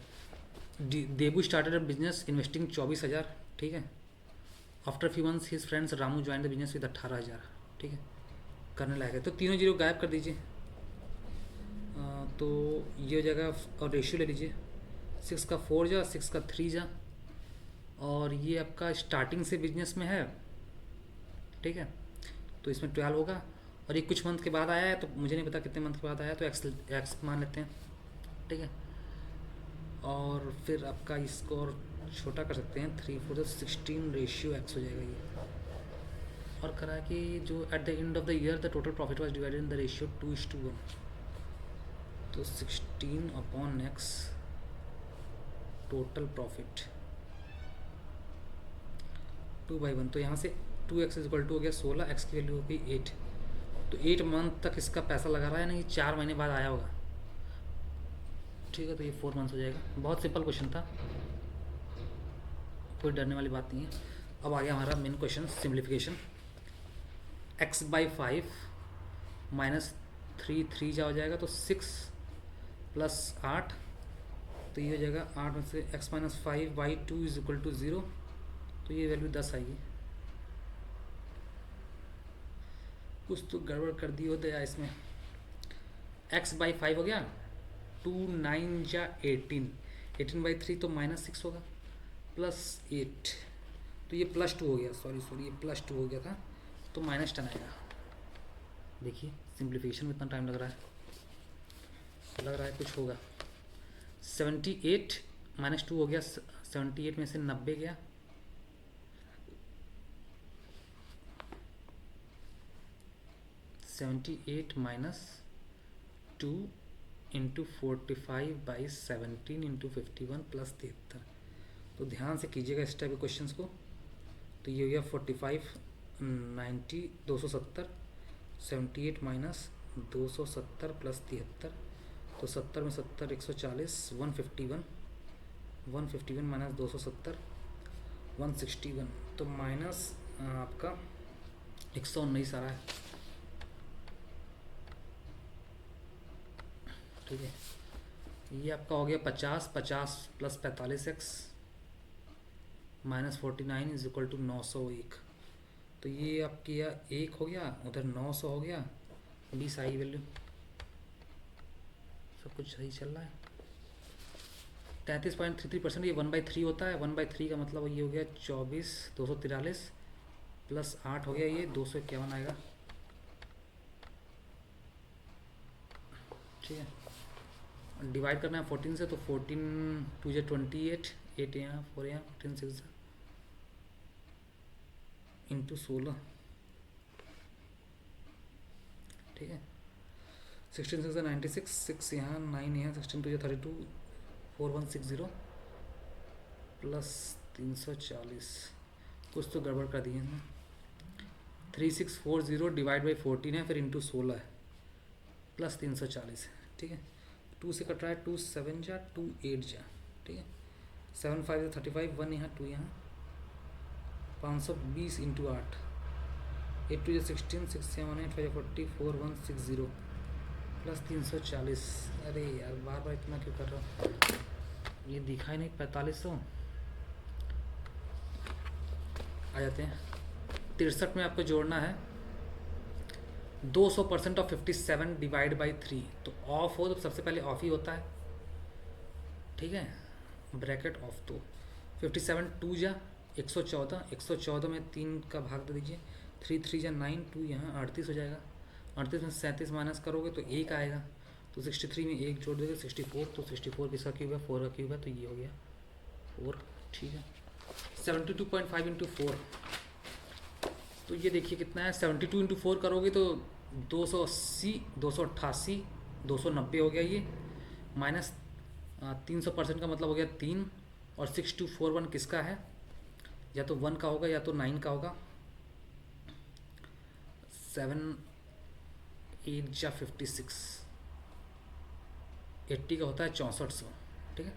देबू स्टार्टेड अ बिजनेस इन्वेस्टिंग 24,000। ठीक है, after few months his friends Ramu join the business with 18,000। ठीक है, करने लायक है। तो तीनों जीरो गायब कर दीजिए, तो ये हो जाएगा, और रेशियो ले लीजिए, 6 का 4 जा, 6 का 3 जा, और ये आपका स्टार्टिंग से बिजनेस में है। ठीक है, तो इसमें 12 होगा, और ये कुछ मंथ के बाद आया है, तो मुझे नहीं पता कितने मंथ के बाद आया है, तो एक्स मान लेते हैं। ठीक है, और फिर आपका इसको और छोटा कर सकते हैं, 3 4 16 रेशियो एक्स हो जाएगा ये। और करा कि जो eight the end of the year the total profit was divided in the ratio 2:1। तो 16 अपॉन एक्स टोटल प्रॉफिट 2/1। तो यहाँ से 2x इज इक्वल टू हो गया 16, x की वैल्यू हो गई 8। तो 8 मंथ तक इसका पैसा लगा रहा है ना, ये 4 महीने बाद आया होगा। ठीक है, तो ये 4 मंथ्स हो जाएगा। बहुत सिंपल क्वेश्चन था, कोई डरने वाली बात नहीं है। अब आ गया हमारा main question, simplification. x/5 minus 3 जा हो जाएगा, तो 6 प्लस 8, तो ये हो जाएगा 8 में से x minus 5/2 is equal to 0। तो ये वैल्यू 10 आएगी। कुछ तो गड़बड़ कर दी हो दया इसमें। x/5 हो गया, 2 9 या 18, 18/3 तो -6 होगा, +8, तो ये +2 हो गया, सॉरी ये +2 हो गया था, तो -10 आएगा। देखिए सिंप्लीफिकेशन में इतना टाइम लग रहा है कुछ होगा। 78 -2 हो गया, 78 में से 90 गया, 78 - 2 × 45/17 × 51 + 73। तो ध्यान से कीजिएगा इस टाइप के क्वेश्चंस को। तो ये हो गया 45 90 270, 78 - 270 + 73, तो 70 में 70 140, 151, 151 - 270 161, तो माइनस आपका 119 आ रहा है। ठीक है, ये आपका हो गया 50 50 + 45x -49 = 901। तो ये आपके यहाँ 1 हो गया, उधर 900 हो गया, 20 आई वैल्यू, सब कुछ सही चल रहा है। 33.33%, ये 1/3 होता है। 1/3 का मतलब ये हो गया 24 243 + 8 हो गया, ये 251 आएगा। ठीक है, डिवाइड करना है 14 से, तो 14 2 × 28, 8 यहाँ 4 यहाँ 14 6 × 16। ठीक है, 16 6 96, 6 यहाँ 9 यहाँ, 16 2 32, 4160 + 340, कुछ तो गड़बड़ कर दिए हैं। 3640 डिवाइड 14 है, फिर × 16 है, + 340 है। ठीक है, 2 से कट रहा है, 2 7 जा 2 8 जा। ठीक है, 7 5 35, 1 यहाँ 2 यहाँ, 520 × 8, 8 2 16, 6 7 8 5 40, 4160 + 340। अरे यार बार बार इतना क्यों कर रहा हूँ, ये दिखा ही नहीं। 4500 आ जाते हैं। 63 में आपको जोड़ना है 200% ऑफ 57 डिवाइड बाई 3, तो ऑफ हो तो सबसे पहले ऑफ ही होता है। ठीक है, ब्रैकेट ऑफ, तो 57 2 जा 114, 114 में 3 का भाग दे दीजिए, 3 3 जा 9, 2 यहाँ 38 हो जाएगा। 38 में 37 माइनस करोगे तो 1 आएगा, तो 63 में 1 जोड़ दोगे 64, तो 64 किसका क्यूब है, 4 का क्यूब है, तो ये हो गया 4। ठीक है, 72.5 × 4, तो ये देखिए कितना है, 72 × 4 करोगे तो 280 288 290 हो गया ये, माइनस 300% का मतलब हो गया 3, और 6241 किसका है, या तो 1 का होगा या तो 9 का होगा। 7 8 जा 56, 80 का होता है 6400। ठीक है,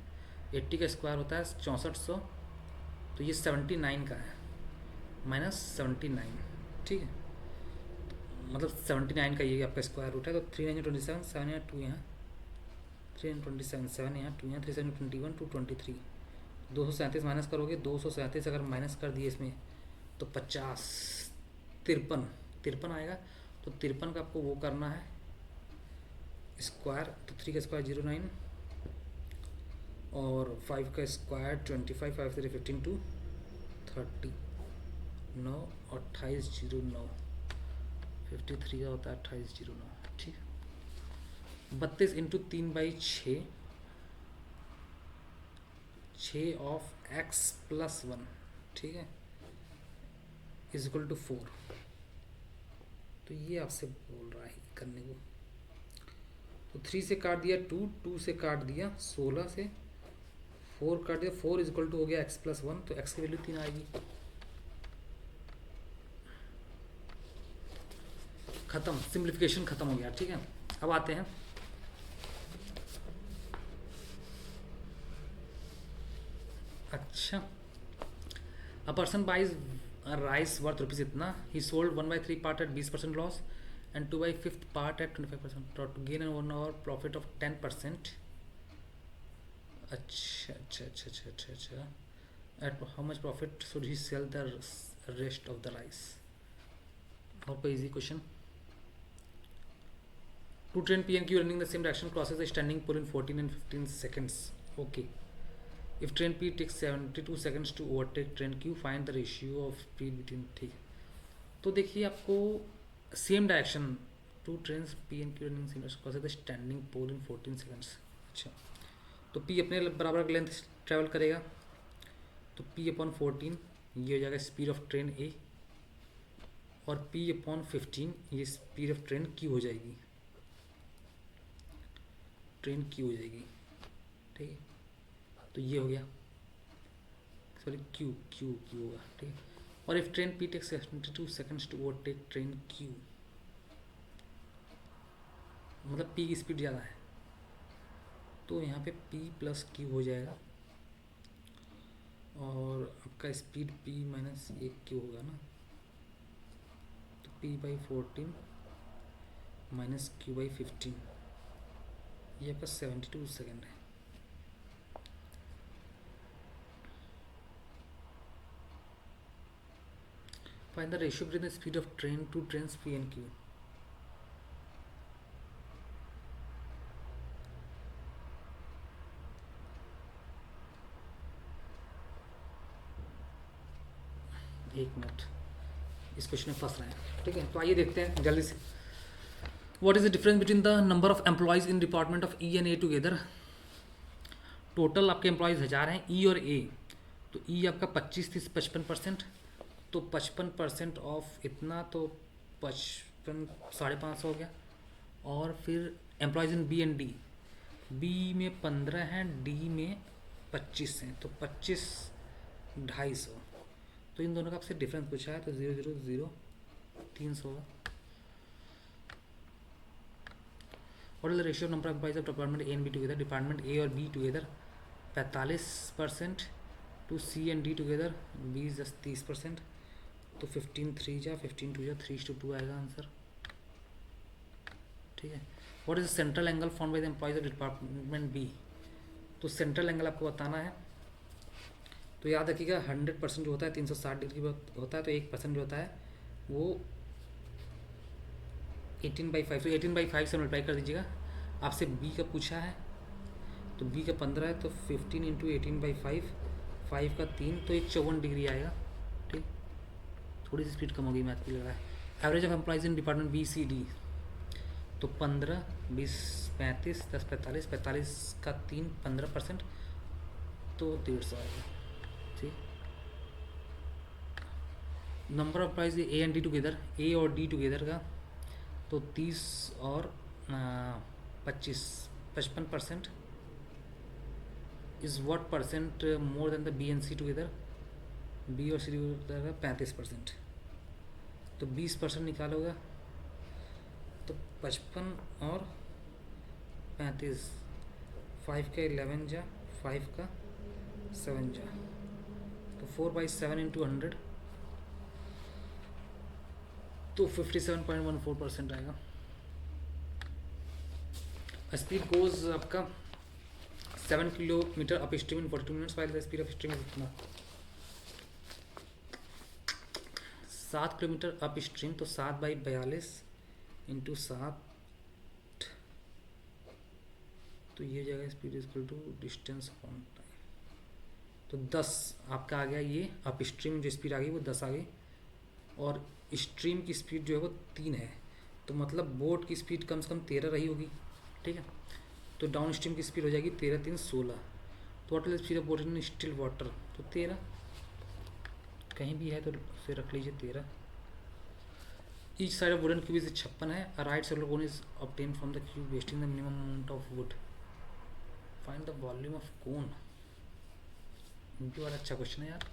80 का स्क्वायर होता है 6400, तो ये 79 का है, -79। ठीक है, मतलब 79 का ये आपका स्क्वायर रूट है, तो 3 9 27, 7 यहाँ 2 यहाँ, 3 27 7 यहाँ 2 यहाँ, 3 7 21 223, 237 माइनस करोगे, 237 अगर माइनस कर दिए इसमें तो 50 53 आएगा। तो 53 का आपको वो करना है स्क्वायर, तो 3 का स्क्वायर 09, और 5 का स्क्वायर 25, 5 3 15 2 30, 9 2809, 53 का होता है 2809। ठीक है, 32 × 3/6, 6 ऑफ x + 1, ठीक है, = 4। तो ये आपसे बोल रहा है करने को, तो 3 से काट दिया 2, 2 से काट दिया 16 से, 4 काट दिया 4 = हो गया x + 1, तो x की वैल्यू 3 आएगी। खत्म, सिंप्लीफिकेशन खत्म हो गया। ठीक है, अब आते हैं अच्छा, a person buys rice worth rupees इतना, he sold 1/3 part at 20% loss and 2/5 part at 25%, to gain an 1 overall profit of 10%। अच्छा अच्छा अच्छा अच्छा अच्छा अच्छा, at how much profit should he sell the rest of the rice. और कोई easy question, two train P and Q running the same direction crosses the standing pole in 14 and 15 seconds. Okay. If train P takes 72 seconds to overtake train Q, find the ratio of speed between. ठीक है, तो देखिए आपको same direction two train P and Q running same direction crosses the standing pole in 14 seconds. अच्छा, तो P अपने बराबर लेंथ ट्रैवल करेगा, तो P अपॉन 14 ये हो जाएगा स्पीड ऑफ ट्रेन A, और P अपॉन 15 ये स्पीड ऑफ ट्रेन Q हो जाएगी, ट्रेन Q हो जाएगी. ठीक है, तो ये हो गया, सॉरी Q होगा. ठीक है, और if train P takes 72 seconds to overtake train Q, मतलब P की स्पीड ज़्यादा है, तो यहाँ पे P प्लस Q हो जाएगा, और आपका स्पीड P माइनस एक Q होगा ना, तो P by 14 minus Q by 15, ये आपका 72 सेकेंड है. Find the ratio between the speed of train two trains P and Q. एक मिनट, इस क्वेश्चन में फंस रहे हैं. ठीक है, तो आइए देखते हैं जल्दी से. What is the difference between the number of employees in department of E and A together. Total आपके एम्प्लॉयज़ 1000 हैं, ई और ए. तो ई आपका 25 थी, 55%, तो 55% ऑफ इतना, तो 55 550 हो गया. और फिर employees in B and D, B में 15 हैं, डी में 25 हैं, तो 25 250. तो इन दोनों का आपसे डिफरेंस पूछा है, तो 0 0 0 300 होगा. What is the ratio of number of employees of department A and B together? Department A और B together 45% to C and D together B is just 30%. तो 15 3 जा 15 2 जा 3:2 आएगा आंसर. ठीक है. What is the central angle formed by the employees of department B? तो सेंट्रल एंगल आपको बताना है, तो याद रखिएगा 100% जो होता है 360 डिग्री होता है, तो 1% जो होता है वो 18/5, तो 18/5 से मल्टीप्लाई कर दीजिएगा. आपसे बी का पूछा है, तो बी का 15 है, तो 15 इंटू 18/5, 5 का 3, तो 54 डिग्री आएगा. ठीक, थोड़ी सी स्पीड कम हो गई मैथ की लग रहा है. Average of employees in department B C D, तो 15 20 35 10 45, 45 का 3 15%, तो 150 आएगा. ठीक, number of employees A and D together, A और डी टुगेदर का, तो 30 और 25 55% is what percent more than the B and C together. B और सी टुगेदर का 35%, तो 20% निकालोगे, तो 55 और 35, 5 का 11 जा 5 का 7 जा, तो 4/7 इंटू 100, तो 57.14% आएगा. स्पीड गोज आपका 7 kilometre up stream in 42 minutes, while the speed of stream इतना 7 किलोमीटर अप स्ट्रीम, तो 7/42 इंटू 7, तो ये जाएगा speed equal to distance upon time, तो 10 आपका आ गया. ये अप स्ट्रीम जो स्पीड आ गई वो 10 आ गई, और स्ट्रीम की स्पीड जो है वो 3 है, तो मतलब बोट की स्पीड कम से कम 13 रही होगी. ठीक है, तो डाउन स्ट्रीम की स्पीड हो जाएगी 13 3 16. तो total speed of boat in still water, तो 13 कहीं भी है तो उसे रख लीजिए 13. Each side of wooden cube is 56 है. A right circular cone is obtain from the cube wasting the minimum amount of would. Find the volume of cone. इनकी वाला अच्छा क्वेश्चन है यार.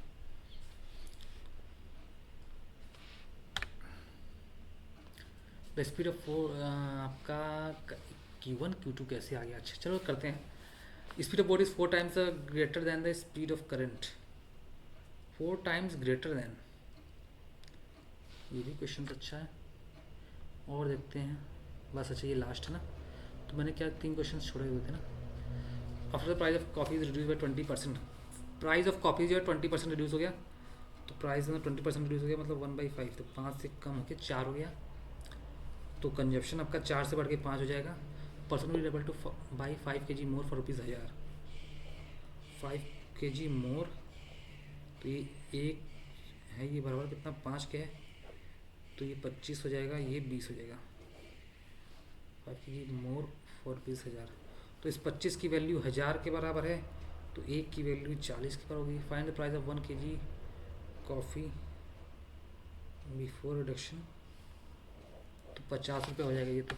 द स्पीड ऑफ आपका Q1 Q2 कैसे आ गया. अच्छा चलो करते हैं. Speed of boat is 4 times greater than the speed of current. 4 times greater than, ये भी क्वेश्चन अच्छा है. और देखते हैं, बस अच्छा ये लास्ट है ना, तो मैंने क्या 3 क्वेश्चन छोड़े हुए थे ना. After the price of coffee is reduce by 20%. Price of coffee जो है 20% रिड्यूस हो गया, तो प्राइस में 20% रिड्यूस हो गया, मतलब 1/5, तो 5 से कम होकर 4 हो गया. तो कंजप्शन आपका 4 से बढ़ के 5 हो जाएगा। Person will able two by 5 kg more for ₹1000। 5 kg मोर, तो ये एक है, ये बराबर कितना 5 के है, तो ये 25 हो जाएगा, ये 20 हो जाएगा। 5 kg मोर फॉर 20,000, तो इस 25 की वैल्यू 1000 के बराबर है, तो एक की वैल्यू 40 के बराबर होगी। Find the price of 1 kg coffee before reduction, तो 50 रुपये हो जाएगा ये। तो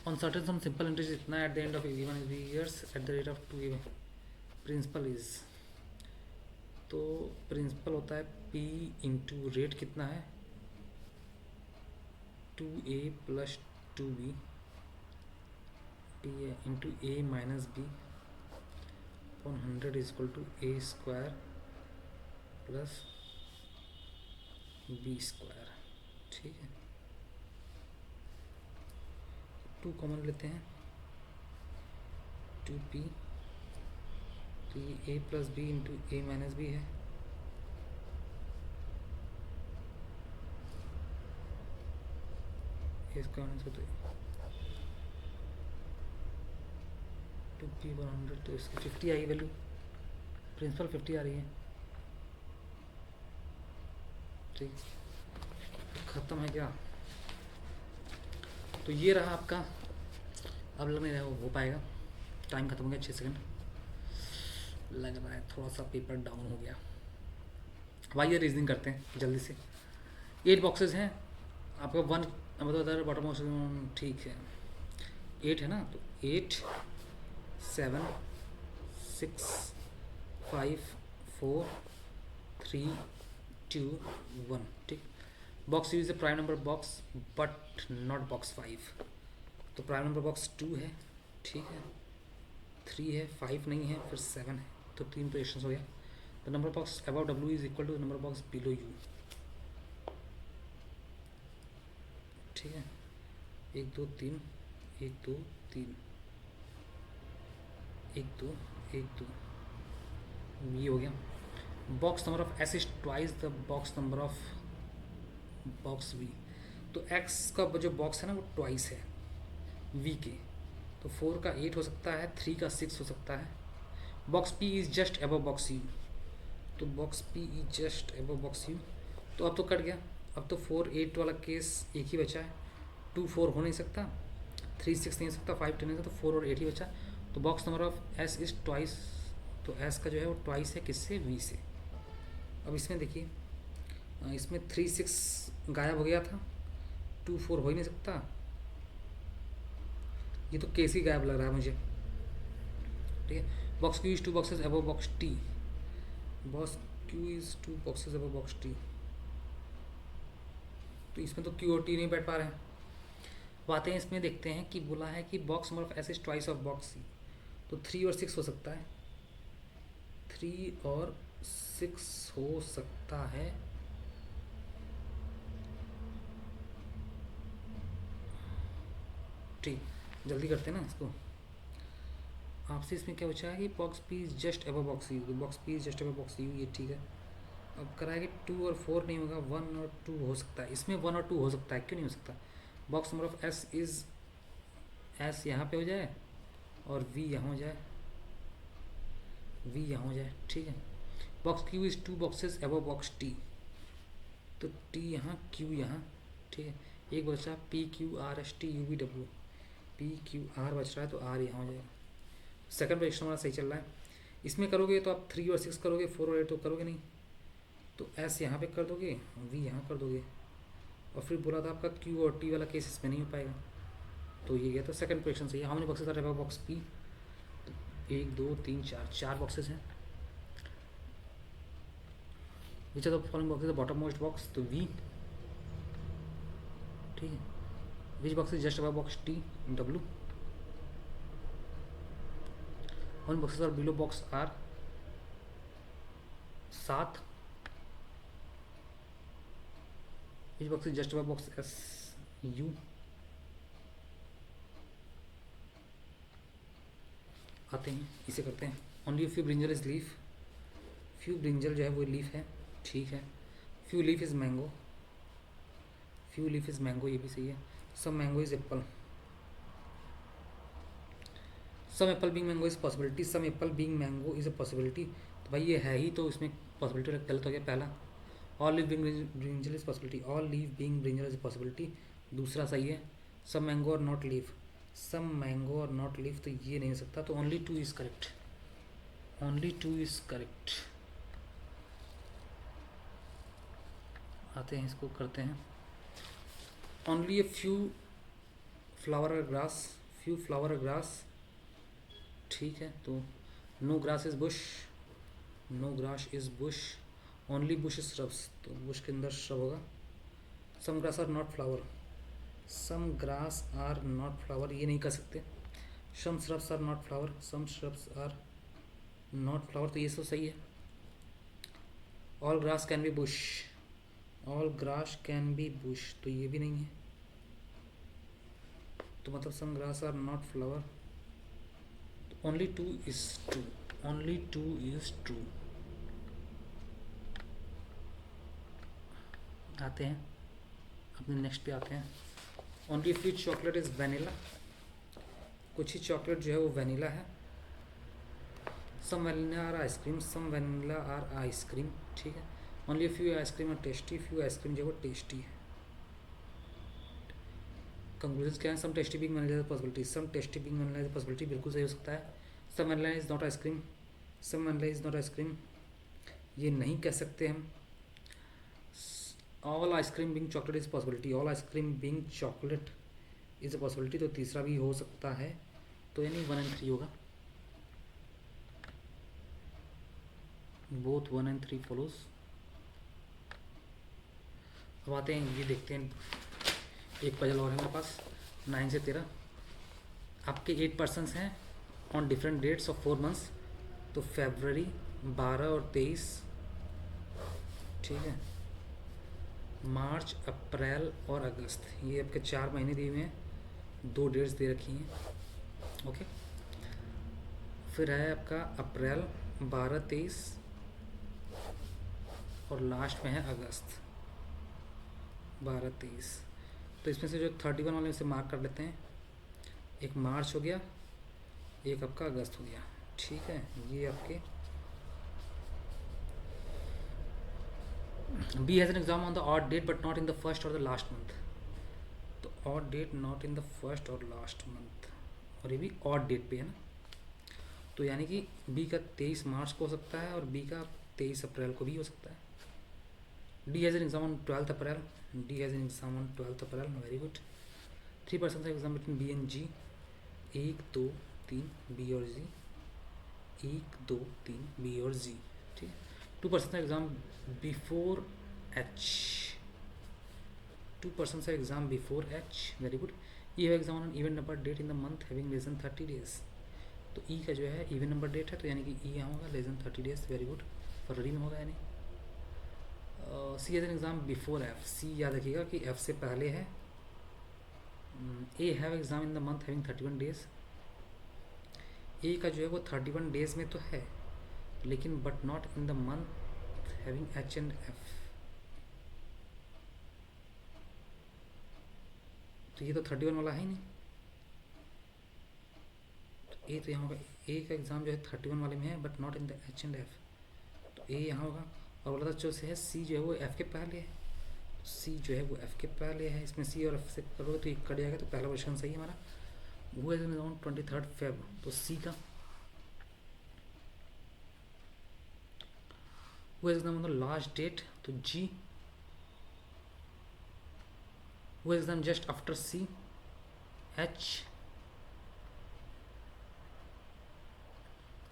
on certain sum simple interest इतना at the end of given years at the rate of 2 principal is, तो प्रिंसिपल होता है P इंटू रेट कितना है 2A plus 2B, P into A minus B upon 100 is equal to A square plus B square. ठीक है, 2 कॉमन लेते हैं, 2P, तो ये A plus B into A minus B है, इसका आंसर तो 2P 100, तो इसकी 50 आई वैल्यू, प्रिंसिपल 50 आ रही है। ठीक, ख़त्म है क्या? तो ये रहा आपका, अब लग नहीं रहा हो पाएगा, टाइम ख़त्म हो गया, 6 सेकंड लग रहा है, थोड़ा सा पेपर डाउन हो गया। अब आइए रीजनिंग करते हैं जल्दी से। 8 बॉक्सेस हैं आपका, 1 मतलब बॉटम बॉक्स, ठीक है 8 है ना, तो 8 7 6 5 4 3 2 1। ठीक, box use A prime number box but not box 5, तो प्राइम नंबर बॉक्स 2 है, ठीक है 3 है, 5 नहीं है, फिर 7 है, तो 3 पोजिशन हो गया। The number box about W is equal to number box below U। ठीक है, 1 2 3 1 2 3 1 2 1 2, ये हो गया। Box number of S is twice the box number of box V, तो X का जो बॉक्स है ना वो ट्वाइस है V के, तो 4 का 8 हो सकता है, 3 का 6 हो सकता है। Box P is just above box U, तो box P is just above box U, तो अब तो कट गया, अब तो 4 8 वाला केस एक ही बचा है, 2 4 हो नहीं सकता, 3 6 नहीं हो सकता, 5 10 नहीं हो सकता, 4 और 8 ही बचा, तो box number of S is twice, तो S का जो है वो ट्वाइस है किससे, V से। अब इसमें देखिए, इसमें 3 6 गायब हो गया था, 2 4 हो ही नहीं सकता, ये तो केस ही गायब लग रहा है मुझे। ठीक है, box Q is 2 boxes above box T, box Q is 2 boxes above box T, तो इसमें तो Q और T नहीं बैठ पा रहे हैं। बातें इसमें देखते हैं कि बोला है कि box number of S is twice of box C, तो 3 और 6 हो सकता है, 3 और 6 हो सकता है, ठीक जल्दी करते हैं ना इसको। आपसे इसमें क्या बचा है कि box P is just above box U, तो box P is just above box U, ये ठीक है। अब कराया कि 2 और 4 नहीं होगा, 1 और 2 हो सकता है, इसमें 1 और 2 हो सकता है, क्यों नहीं हो सकता। Box number of S is S यहाँ पे हो जाए और V यहाँ हो जाए, V यहाँ हो जाए, ठीक है। Box Q is 2 boxes above box T, तो T यहाँ Q यहाँ, ठीक है। एक बचा P Q R S T U V W, P Q R बच रहा है, तो R यहाँ हो जाएगा। सेकंड पोजिशन हमारा सही चल रहा है। इसमें करोगे तो आप 3 और 6 करोगे, 4 और 8 तो करोगे नहीं, तो S यहाँ पे कर दोगे, V यहाँ कर दोगे, और फिर बोला था आपका Q और T वाला केस इसमें नहीं हो पाएगा, तो ये गया। तो सेकंड पोजिशन सही है। How many boxes are above box P, 1 2 3 4 boxes हैं। Which are the following boxes the bottom most box, तो V, ठीक है। Which box is just above box T, W। One boxes are below box R, 7। Which box is just above box S, U। आते हैं, इसे करते हैं। Only few brinjal is leaf, few brinjal जो है वो लीफ है, ठीक है। Few leaf is mango, few leaf is mango, ये भी सही है। Some mango is apple, some apple being mango is possibility, some apple being mango is a possibility. तो भाई ये है ही, तो इसमें पॉसिबिलिटी गलत हो गया पहला। All leave being brinjal is possibility, all leave being brinjal is possibility, दूसरा सही है। Some mango are not leave, some mango are not leave, तो ये नहीं हो सकता, तो only two is correct, only two is correct. आते हैं, इसको करते हैं। Only a few flower grass, few flower grass, ठीक है। तो no grass is bush, no grass is bush, only bush is shrubs, तो बुश के अंदर श्रब होगा। Some grass are not flower, some grass are not flower, ये नहीं कर सकते। Some shrubs are not flower, some shrubs are not flower, तो ये सब सही है। All grass can be bush, all grass can be bush, तो ये भी नहीं है। तो मतलब some grass are not flower, only two is true, only two is true. आते हैं अपने नेक्स्ट पे आते हैं। Only few chocolate is vanilla, कुछ ही चॉकलेट जो है वो वैनिला है। Some vanilla are ice cream, some vanilla are ice cream, ठीक है। Only few ice cream are tasty, few ice cream जो है वो टेस्टी है। कंक्लूजन क्या है? Some tasty being vanilla is possibility, some tasty being vanilla is possibility, बिल्कुल सही हो सकता है। Some vanilla is not ice cream, some vanilla is not ice cream, ये नहीं कह सकते हम। All ice cream being chocolate is possibility, all ice cream being chocolate is a possibility, तो तीसरा भी हो सकता है, तो यानी 1 और 3 होगा। बोथ 1 और 3 फॉलोज। अब आते हैं, ये देखते हैं, एक पजल और है हमारे पास 9 से 13। आपके 8 पर्सन्स हैं on different dates of 4 months, तो फरवरी 12 और 23, ठीक है। मार्च, अप्रैल और अगस्त, ये आपके 4 महीने दिए हुए हैं, 2 डेट्स दे रखी हैं, ओके। फिर है आपका अप्रैल 12-23 और लास्ट में है अगस्त 12-23। तो इसमें से जो 31 वाले से मार्क कर लेते हैं, एक मार्च हो गया, एक आपका अगस्त हो गया, ठीक है। ये आपके B has an exam on the odd date but not in the first or the last month, तो odd date not in the first और लास्ट मंथ, और ये भी ऑड डेट पे है ना, तो यानी कि बी का 23 मार्च को हो सकता है और बी का 23 अप्रैल को भी हो सकता है। D has an exam on 12th April, D has an exam on 12th April, very good. 3% exam between B and G, 1 2 3 B और जी, 1 2 3 बी और जी, ठीक है। 2% exam before H, 2% exam before H, very good. ये है exam on even number date in the month having less than 30 days, तो ई का जो है इवेंट नंबर डेट है, तो यानी कि ई यहाँ होगा less than 30 days, very good, फरवरी में होगा यानी। C as an exam before F, C याद रखिएगा कि एफ से पहले है। A have exam in the month having 31 days, A का जो है वो 31 डेज में तो है, लेकिन but not in the month having H and F, तो ये तो 31 वाला है ही नहीं, तो ए तो यहाँ होगा। ए का एग्ज़ाम जो है 31 वाले में है but not in the H and F, तो ए यहाँ होगा। और बोला था जो से है सी जो है वो एफ़ के पहले है, सी जो है वो एफ़ के पहले है, इसमें सी और एफ से करोगे तो एक कट जाएगा, तो पहला क्वेश्चन सही है हमारा। वो है अराउंड 23 फेब, तो सी का वो exam on the last date, तो जी। वो exam just after C, H.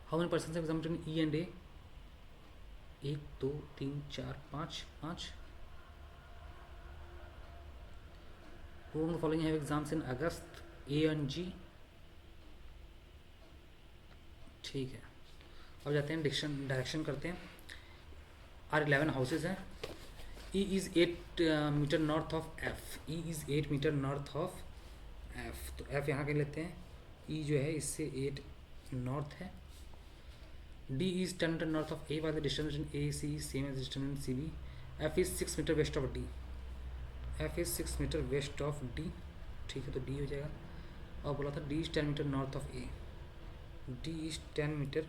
How many person exam between E and A, 1 2 3 4 5 5। Who following have exams in अगस्त, ए एंड जी, ठीक है। अब जाते हैं डायरेक्शन करते हैं। आर 11 हाउसेज हैं। E is 8 meter north of F, E is 8 meter north of F, तो एफ यहाँ के लेते हैं। ई जो है इससे 8 नॉर्थ है। D is 10 metre north of A, why the distance between A C same as distance between C B, F is 6 metre west of D, F is 6 metre west of D, ठीक है, तो डी हो जाएगा। और बोला था D is 10 metre north of A, D is 10 metre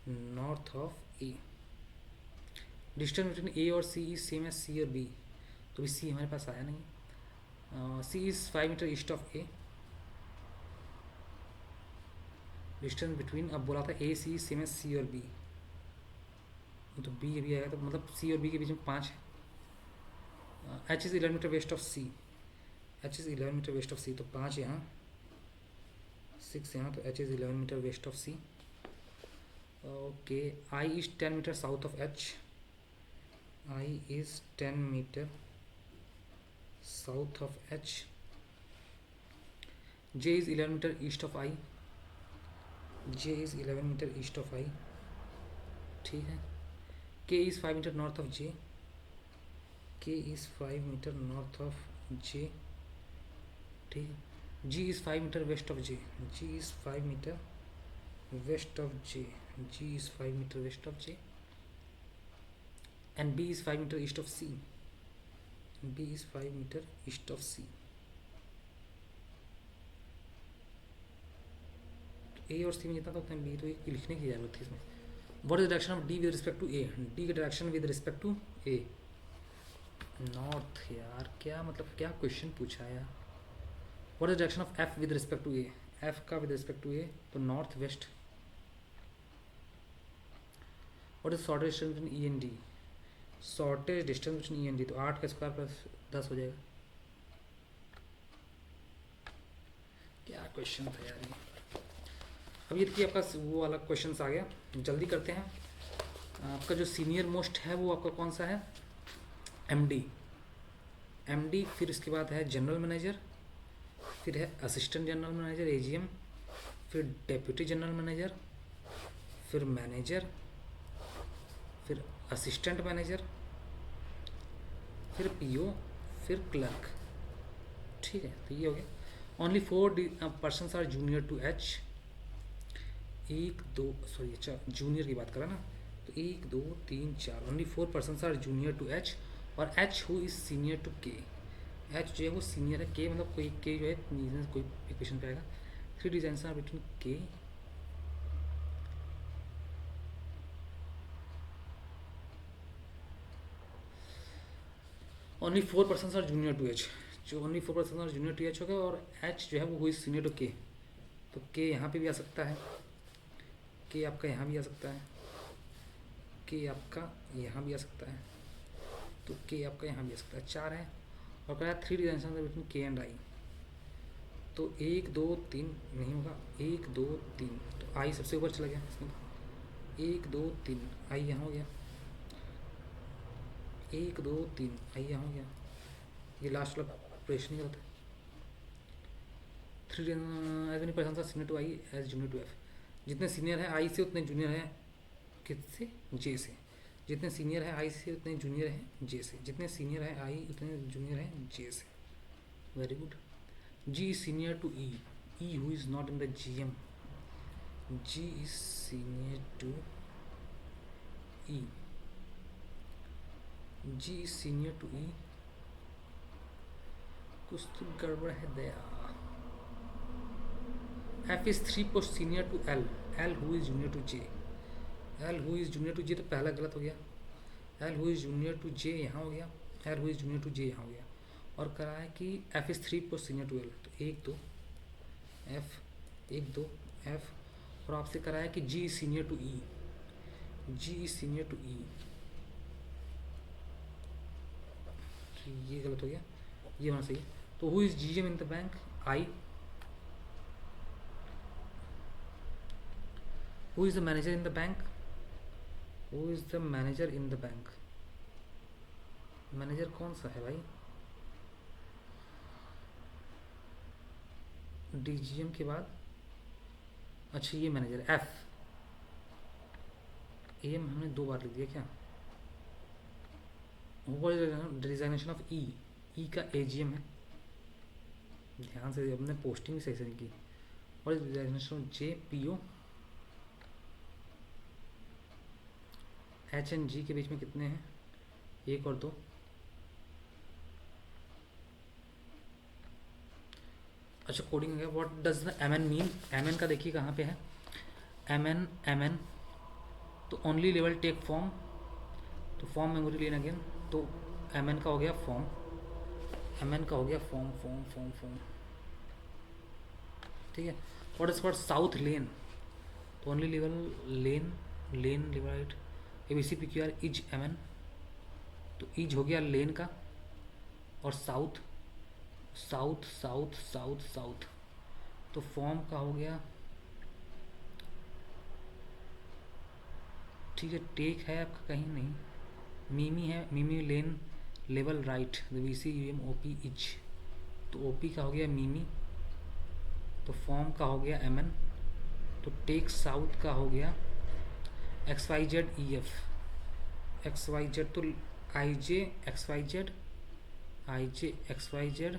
north of A. Distance between A और C is same as C और बी, तो भी सी हमारे पास आया नहीं। C is 5 metre east of A, distance between, अब बोला था ए सी सेम एज सी और बी, तो बी अभी आएगा, तो मतलब सी और बी के बीच में 5 है। H is 11 metre west of C, H is 11 metre west of C, तो 5 यहाँ 6 यहाँ, तो H is 11 metre west of C. Okay, I is 10 metre south of H, I is 10 metre south of H. J is 11 metre east of I, J is 11 metre east of I, ठीक है। K is 5 metre north of J, के is 5 metre north of J, ठीक है। G is 5 metre west of J, G is 5 metre west of J, G is 5 metre west of J. And B is 5 metre east of C, B is 5 metre east of C. A और सी में जितना था उतना बी, तो एक लिखने की जरूरत थी इसमें। What is direction of D with respect to A, D का direction with respect to A, north. यार क्या मतलब, क्या क्वेश्चन पूछा यार। What is direction of F with respect to A, F का विद रिस्पेक्ट टू ए तो north west. What is shortest distance between E and D, shortest distance between E and D, तो 8 का स्क्वायर प्लस 10 हो जाएगा। क्या क्वेश्चन था यार ये। अब ये देखिए आपका वो वाला क्वेश्चन आ गया, जल्दी करते हैं। आपका जो सीनियर मोस्ट है वो आपका कौन सा है, एमडी, एमडी, फिर इसके बाद है जनरल मैनेजर, फिर है असिस्टेंट जनरल मैनेजर एजीएम, फिर डेप्यूटी जनरल मैनेजर, फिर मैनेजर, फिर असिस्टेंट मैनेजर, फिर पीओ, फिर क्लर्क, ठीक है। तो ये हो गया। Only 4 persons are junior to H, 1 2 sorry, अच्छा जूनियर की बात करा ना, तो 1 2 3 4, only 4 persons are junior to H, और H who is senior to K, H जो है वो सीनियर है, के मतलब कोई के जो है कोई इक्वेशन पे आएगा। 3 design are between K, only 4 persons are junior to H, जो only 4 persons are junior to H होगा, और एच जो है वो इज सीनियर टू के, तो के यहाँ पे भी आ सकता है, के आपका यहाँ भी आ सकता है, के आपका यहाँ भी आ सकता है, तो के आपका यहाँ भी आ सकता है। 4 है, और कह रहा है 3 डिजाइन बिटवीन के एंड आई, तो 1 2 3 नहीं होगा, 1 2 3, तो आई सबसे ऊपर चला गया इसमें, 1 2 3 आई यहाँ हो गया, 1 2 3 आई यहाँ हो गया, ये लास्ट वाला ऑपरेशन ही होता है। 3 as many person are senior to I as junior to F, जितने सीनियर है आई से उतने जूनियर हैं किससे, जे से, जितने सीनियर है आई से उतने जूनियर हैं जे से, जितने सीनियर है आई उतने जूनियर हैं जे से। Very good. G is senior to E, E who is not in the GM एम, G is senior to E, G is senior to E, कुछ तो गड़बड़ है Daya. F is 3 post senior to L, L who is junior to J, L who is junior to J, तो पहला गलत हो गया, L who is junior to J यहाँ हो गया, L who is junior to J यहाँ हो गया, और करा है कि F is 3 post senior to L, तो 1 2 एफ, 1 2 एफ, और आपसे करा है कि G is senior to E, G is senior to E, ये गलत हो गया, ये होना सही। तो who is G M in the bank, I, who is the manager in the bank, who is the manager in the bank, manager कौन सा है भाई, डीजीएम के बाद, अच्छा ये मैनेजर एफ, एम हमने 2 बार लिख दिया क्या, डिजाइनेशन ऑफ ई, ई का एजीएम है, ध्यान से अपने पोस्टिंग सही से नहीं की। और designation of J PO, H and G के बीच में कितने हैं एक और दो। अच्छा कोडिंग है। What does the M N mean? M N का देखिए कहाँ पे है। एम एन तो ओनली लेवल टेक फॉर्म, तो फॉर्म मेमोरी लेन अगेन, तो एम एन का हो गया फॉर्म, एम एन का हो गया फॉर्म फॉर्म फॉर्म फॉर्म, ठीक है। What is for south lane? तो ओनली लेवल लेन, लेन लिवराइट, A B C P Q R is M N, तो इज हो गया लेन का, और south south south south south, तो फॉर्म का हो गया, ठीक है। टेक है आपका कहीं नहीं, मीमी है, मीमी lane level right, we see U M O P each, तो ओ पी का हो गया मीमी, तो फॉर्म का हो गया एम एन, तो टेक साउथ का हो गया X Y Z E F, X Y Z तो I J X Y Z, I J X Y Z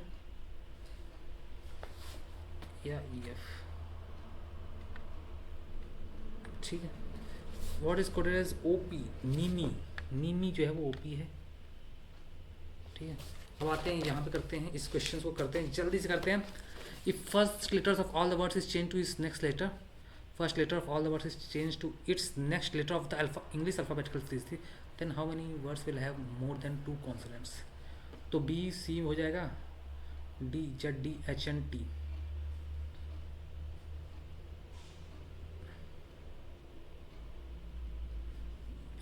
या ई एफ, ठीक है। What is coded as O P? मीमी, मीमी जो है वो ओ पी है, ठीक है। अब आते हैं यहाँ पे, करते हैं इस क्वेश्चन को, करते हैं जल्दी से करते हैं। If first letters of all the words is change to its next letter, first letter of all the words is change to its next letter of the alpha English alphabetical series, then how many words will have more than 2 consonants? तो बी सी हो जाएगा, D Z D H N T,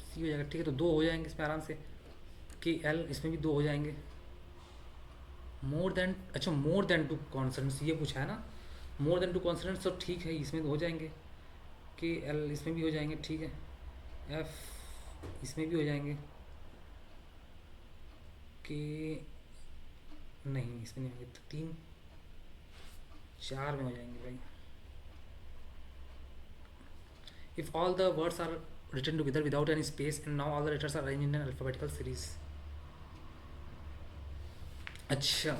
C हो जाएगा, ठीक है। तो 2 हो जाएंगे इसमें आराम से, के एल, इसमें भी 2 हो जाएंगे। मोर देन, अच्छा मोर देन 2 कॉन्सोनेंट्स ये पूछा है ना, मोर देन 2 कॉन्सोनेंट्स तो ठीक है, इसमें हो जाएंगे, के एल इसमें भी हो जाएंगे, ठीक है। एफ इसमें भी हो जाएंगे, के नहीं इसमें नहीं होंगे, तो 3 4 में हो जाएंगे भाई। If all the words are written together without any space and now all the letters are arranged in an alphabetical series। अच्छा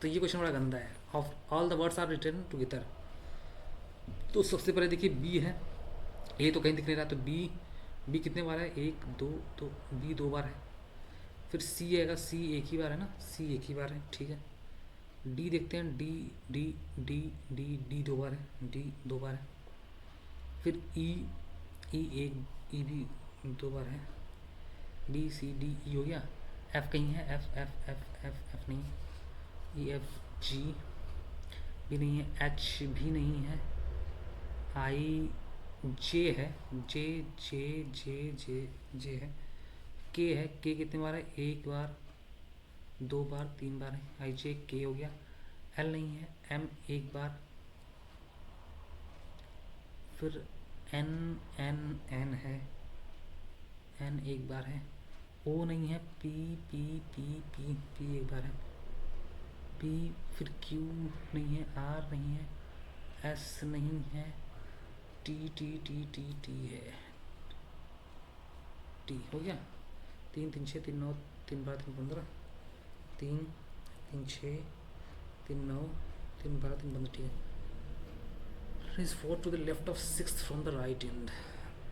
तो ये क्वेश्चन बड़ा गंदा है। Of all the words are written together, तो सबसे पहले देखिए बी है, ए तो कहीं दिख नहीं रहा, तो बी, बी कितने बार है? 1 2, तो बी 2 बार है। फिर सी आएगा, सी एक ही बार है ना, सी एक ही बार है, ठीक है। डी देखते हैं, D D D D D 2 बार है, डी 2 बार है। फिर ई, ई एक, ई भी 2 बार है। बी सी डी ई हो गया। एफ कहीं है? F F F F F नहीं, ई एफ जी भी नहीं है, एच भी नहीं है, आई जे है, जे जे जे जे जे है, के है, के कितने बार है? 1 बार 2 बार 3 बार है, आई जे के हो गया। एल नहीं है, एम 1 बार, फिर एन एन एन है, एन 1 बार है, ओ नहीं है, P P P P P 1 बार है, पी, फिर क्यू नहीं है, आर नहीं है, एस नहीं है, T T T T T है, टी हो गया। 3 3 6 3 9 3 12 3 15, 3 3 6 3 9 3 12 3 15, ठीक है। Is 4 to the left of 6 from the right end,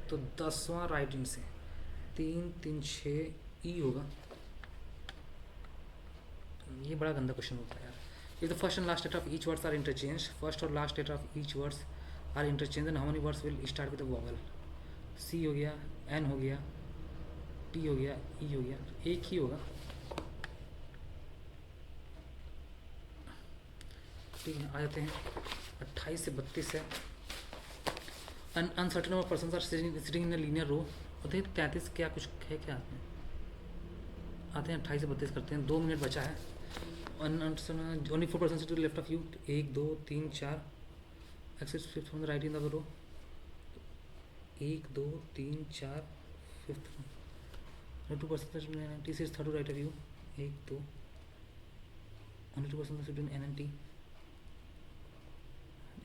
तो 10वां राइट एंड से 3 3 6 ई होगा। ये बड़ा गंदा क्वेश्चन होता है यार। If the first and last letter of each words are interchange, first और last letter of each words are interchange, then how many words will start with the vowel? C हो गया, एन हो गया, टी हो गया, ई हो गया, एक ही होगा, ठीक है। आ जाते हैं 28 से 32 है। Uncertain number person are sitting in a linear row, और 33 क्या कुछ है क्या में? आते हैं 28 से 32 करते हैं, 2 मिनट बचा है। Only 4% to the left of U, 1 2 3 4 exit fifth from the right in the row, 1 2 3 4 fifth, 2% T third right of U, 1 2, only 2% to N N T,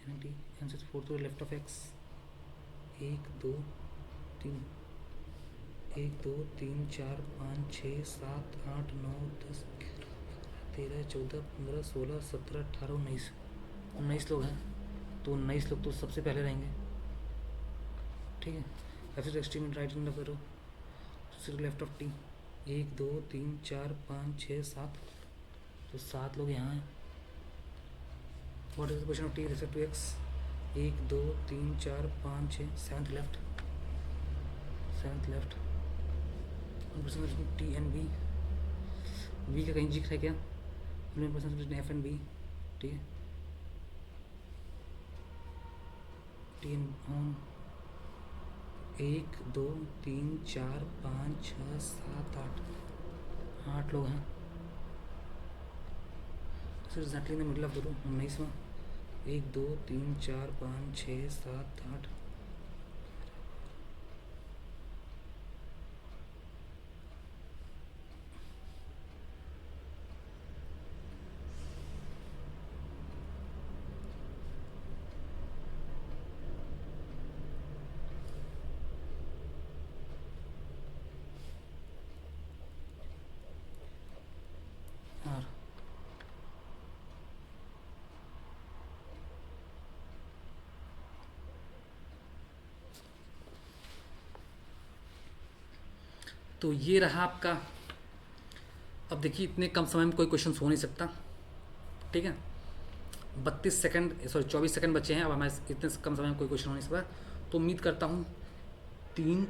N T N six 4 to the left of X, 1 2 3 1 2 3 4 5 6 7 8 9 10 13 14 15 16 17 18 19 19 लोग हैं, तो 19 लोग तो सबसे पहले रहेंगे, ठीक है। F is extreme right in the करो, लेफ्ट ऑफ टी, 1 2 3 4 5 6 7, तो 7 लोग यहाँ हैं. What is the position of T respect to X? 1 2 3 4 5 6, seventh left, seventh left. T and B, B का कहीं जिक्र है क्या? F and B. ठीक है, टी एंड ऑन. 1 2 3 4 5 6 7 8, 8 लोग हैं. Exactly in the middle of the room. 19वां. 1 2 3 4 5 6 7 8. और तो ये रहा आपका. अब देखिए इतने कम समय में कोई क्वेश्चन हो नहीं सकता. ठीक है, 32 सेकंड, सॉरी 24 सेकंड बचे हैं. अब हमारे इतने कम समय में कोई क्वेश्चन हो नहीं सकता. तो उम्मीद करता हूँ 3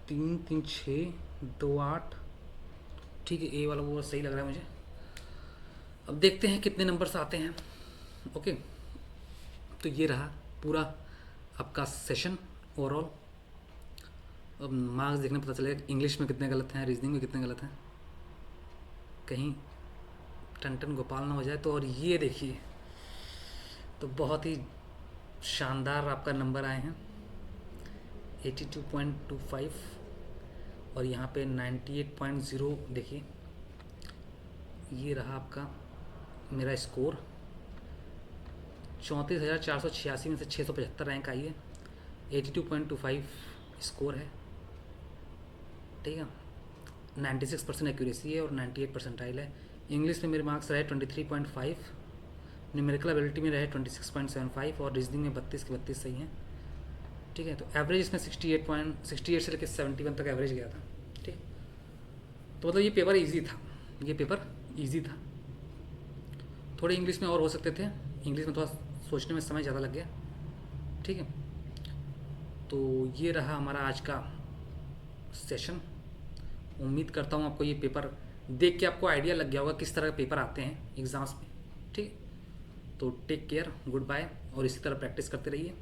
3 3 6 2 8. ठीक है, ए वाला वो सही लग रहा है मुझे. अब देखते हैं कितने नंबर्स आते हैं. ओके, तो ये रहा पूरा आपका सेशन ओवरऑल. अब मार्क्स देखने पता चलेगा इंग्लिश में कितने गलत हैं, रीजनिंग में कितने गलत हैं, कहीं टन टन गोपाल ना हो जाए तो. और ये देखिए, तो बहुत ही शानदार आपका नंबर आए हैं, 82.25. और यहाँ पे 98.0. देखिए ये रहा आपका मेरा स्कोर. 34,486 में से 675 रैंक आई है. 82.25 स्कोर है. ठीक है, 96% एक्यूरेसी है और 98 परसेंटाइल है. इंग्लिश में मेरे मार्क्स रहे 23.5, न्यूमेरिकल एबिलिटी में रहे 26.75 और रीजनिंग में 32 के 32 सही हैं. ठीक है, तो एवरेज इसमें 68 से लेकर 71 तक एवरेज गया था. ठीक, तो मतलब ये पेपर इजी था, ये पेपर इजी था. थोड़े इंग्लिश में और हो सकते थे, इंग्लिश में थोड़ा सोचने में समय ज़्यादा लग गया. ठीक है, तो ये रहा हमारा आज का सेशन. उम्मीद करता हूँ आपको ये पेपर देख के आपको आइडिया लग गया होगा किस तरह के पेपर आते हैं एग्ज़ाम्स में. ठीक, तो टेक केयर, गुड बाय. और इसी तरह प्रैक्टिस करते रहिए.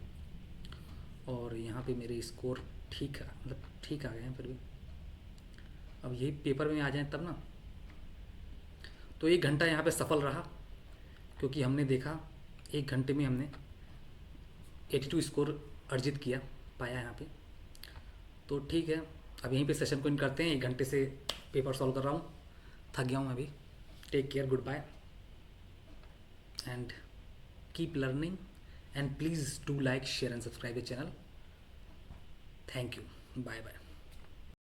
और यहाँ पे मेरे स्कोर ठीक है, मतलब ठीक आ गए हैं फिर भी. अब यही पेपर में आ जाए तब ना. तो 1 घंटा यहाँ पे सफल रहा, क्योंकि हमने देखा 1 घंटे में हमने 82 स्कोर अर्जित किया, पाया यहाँ पे. तो ठीक है, अब यहीं पे सेशन को इन करते हैं. 1 घंटे से पेपर सॉल्व कर रहा हूँ, थक गया हूँ अभी. Take care, good bye and keep learning. And please do like, share and subscribe the channel. Thank you, bye bye.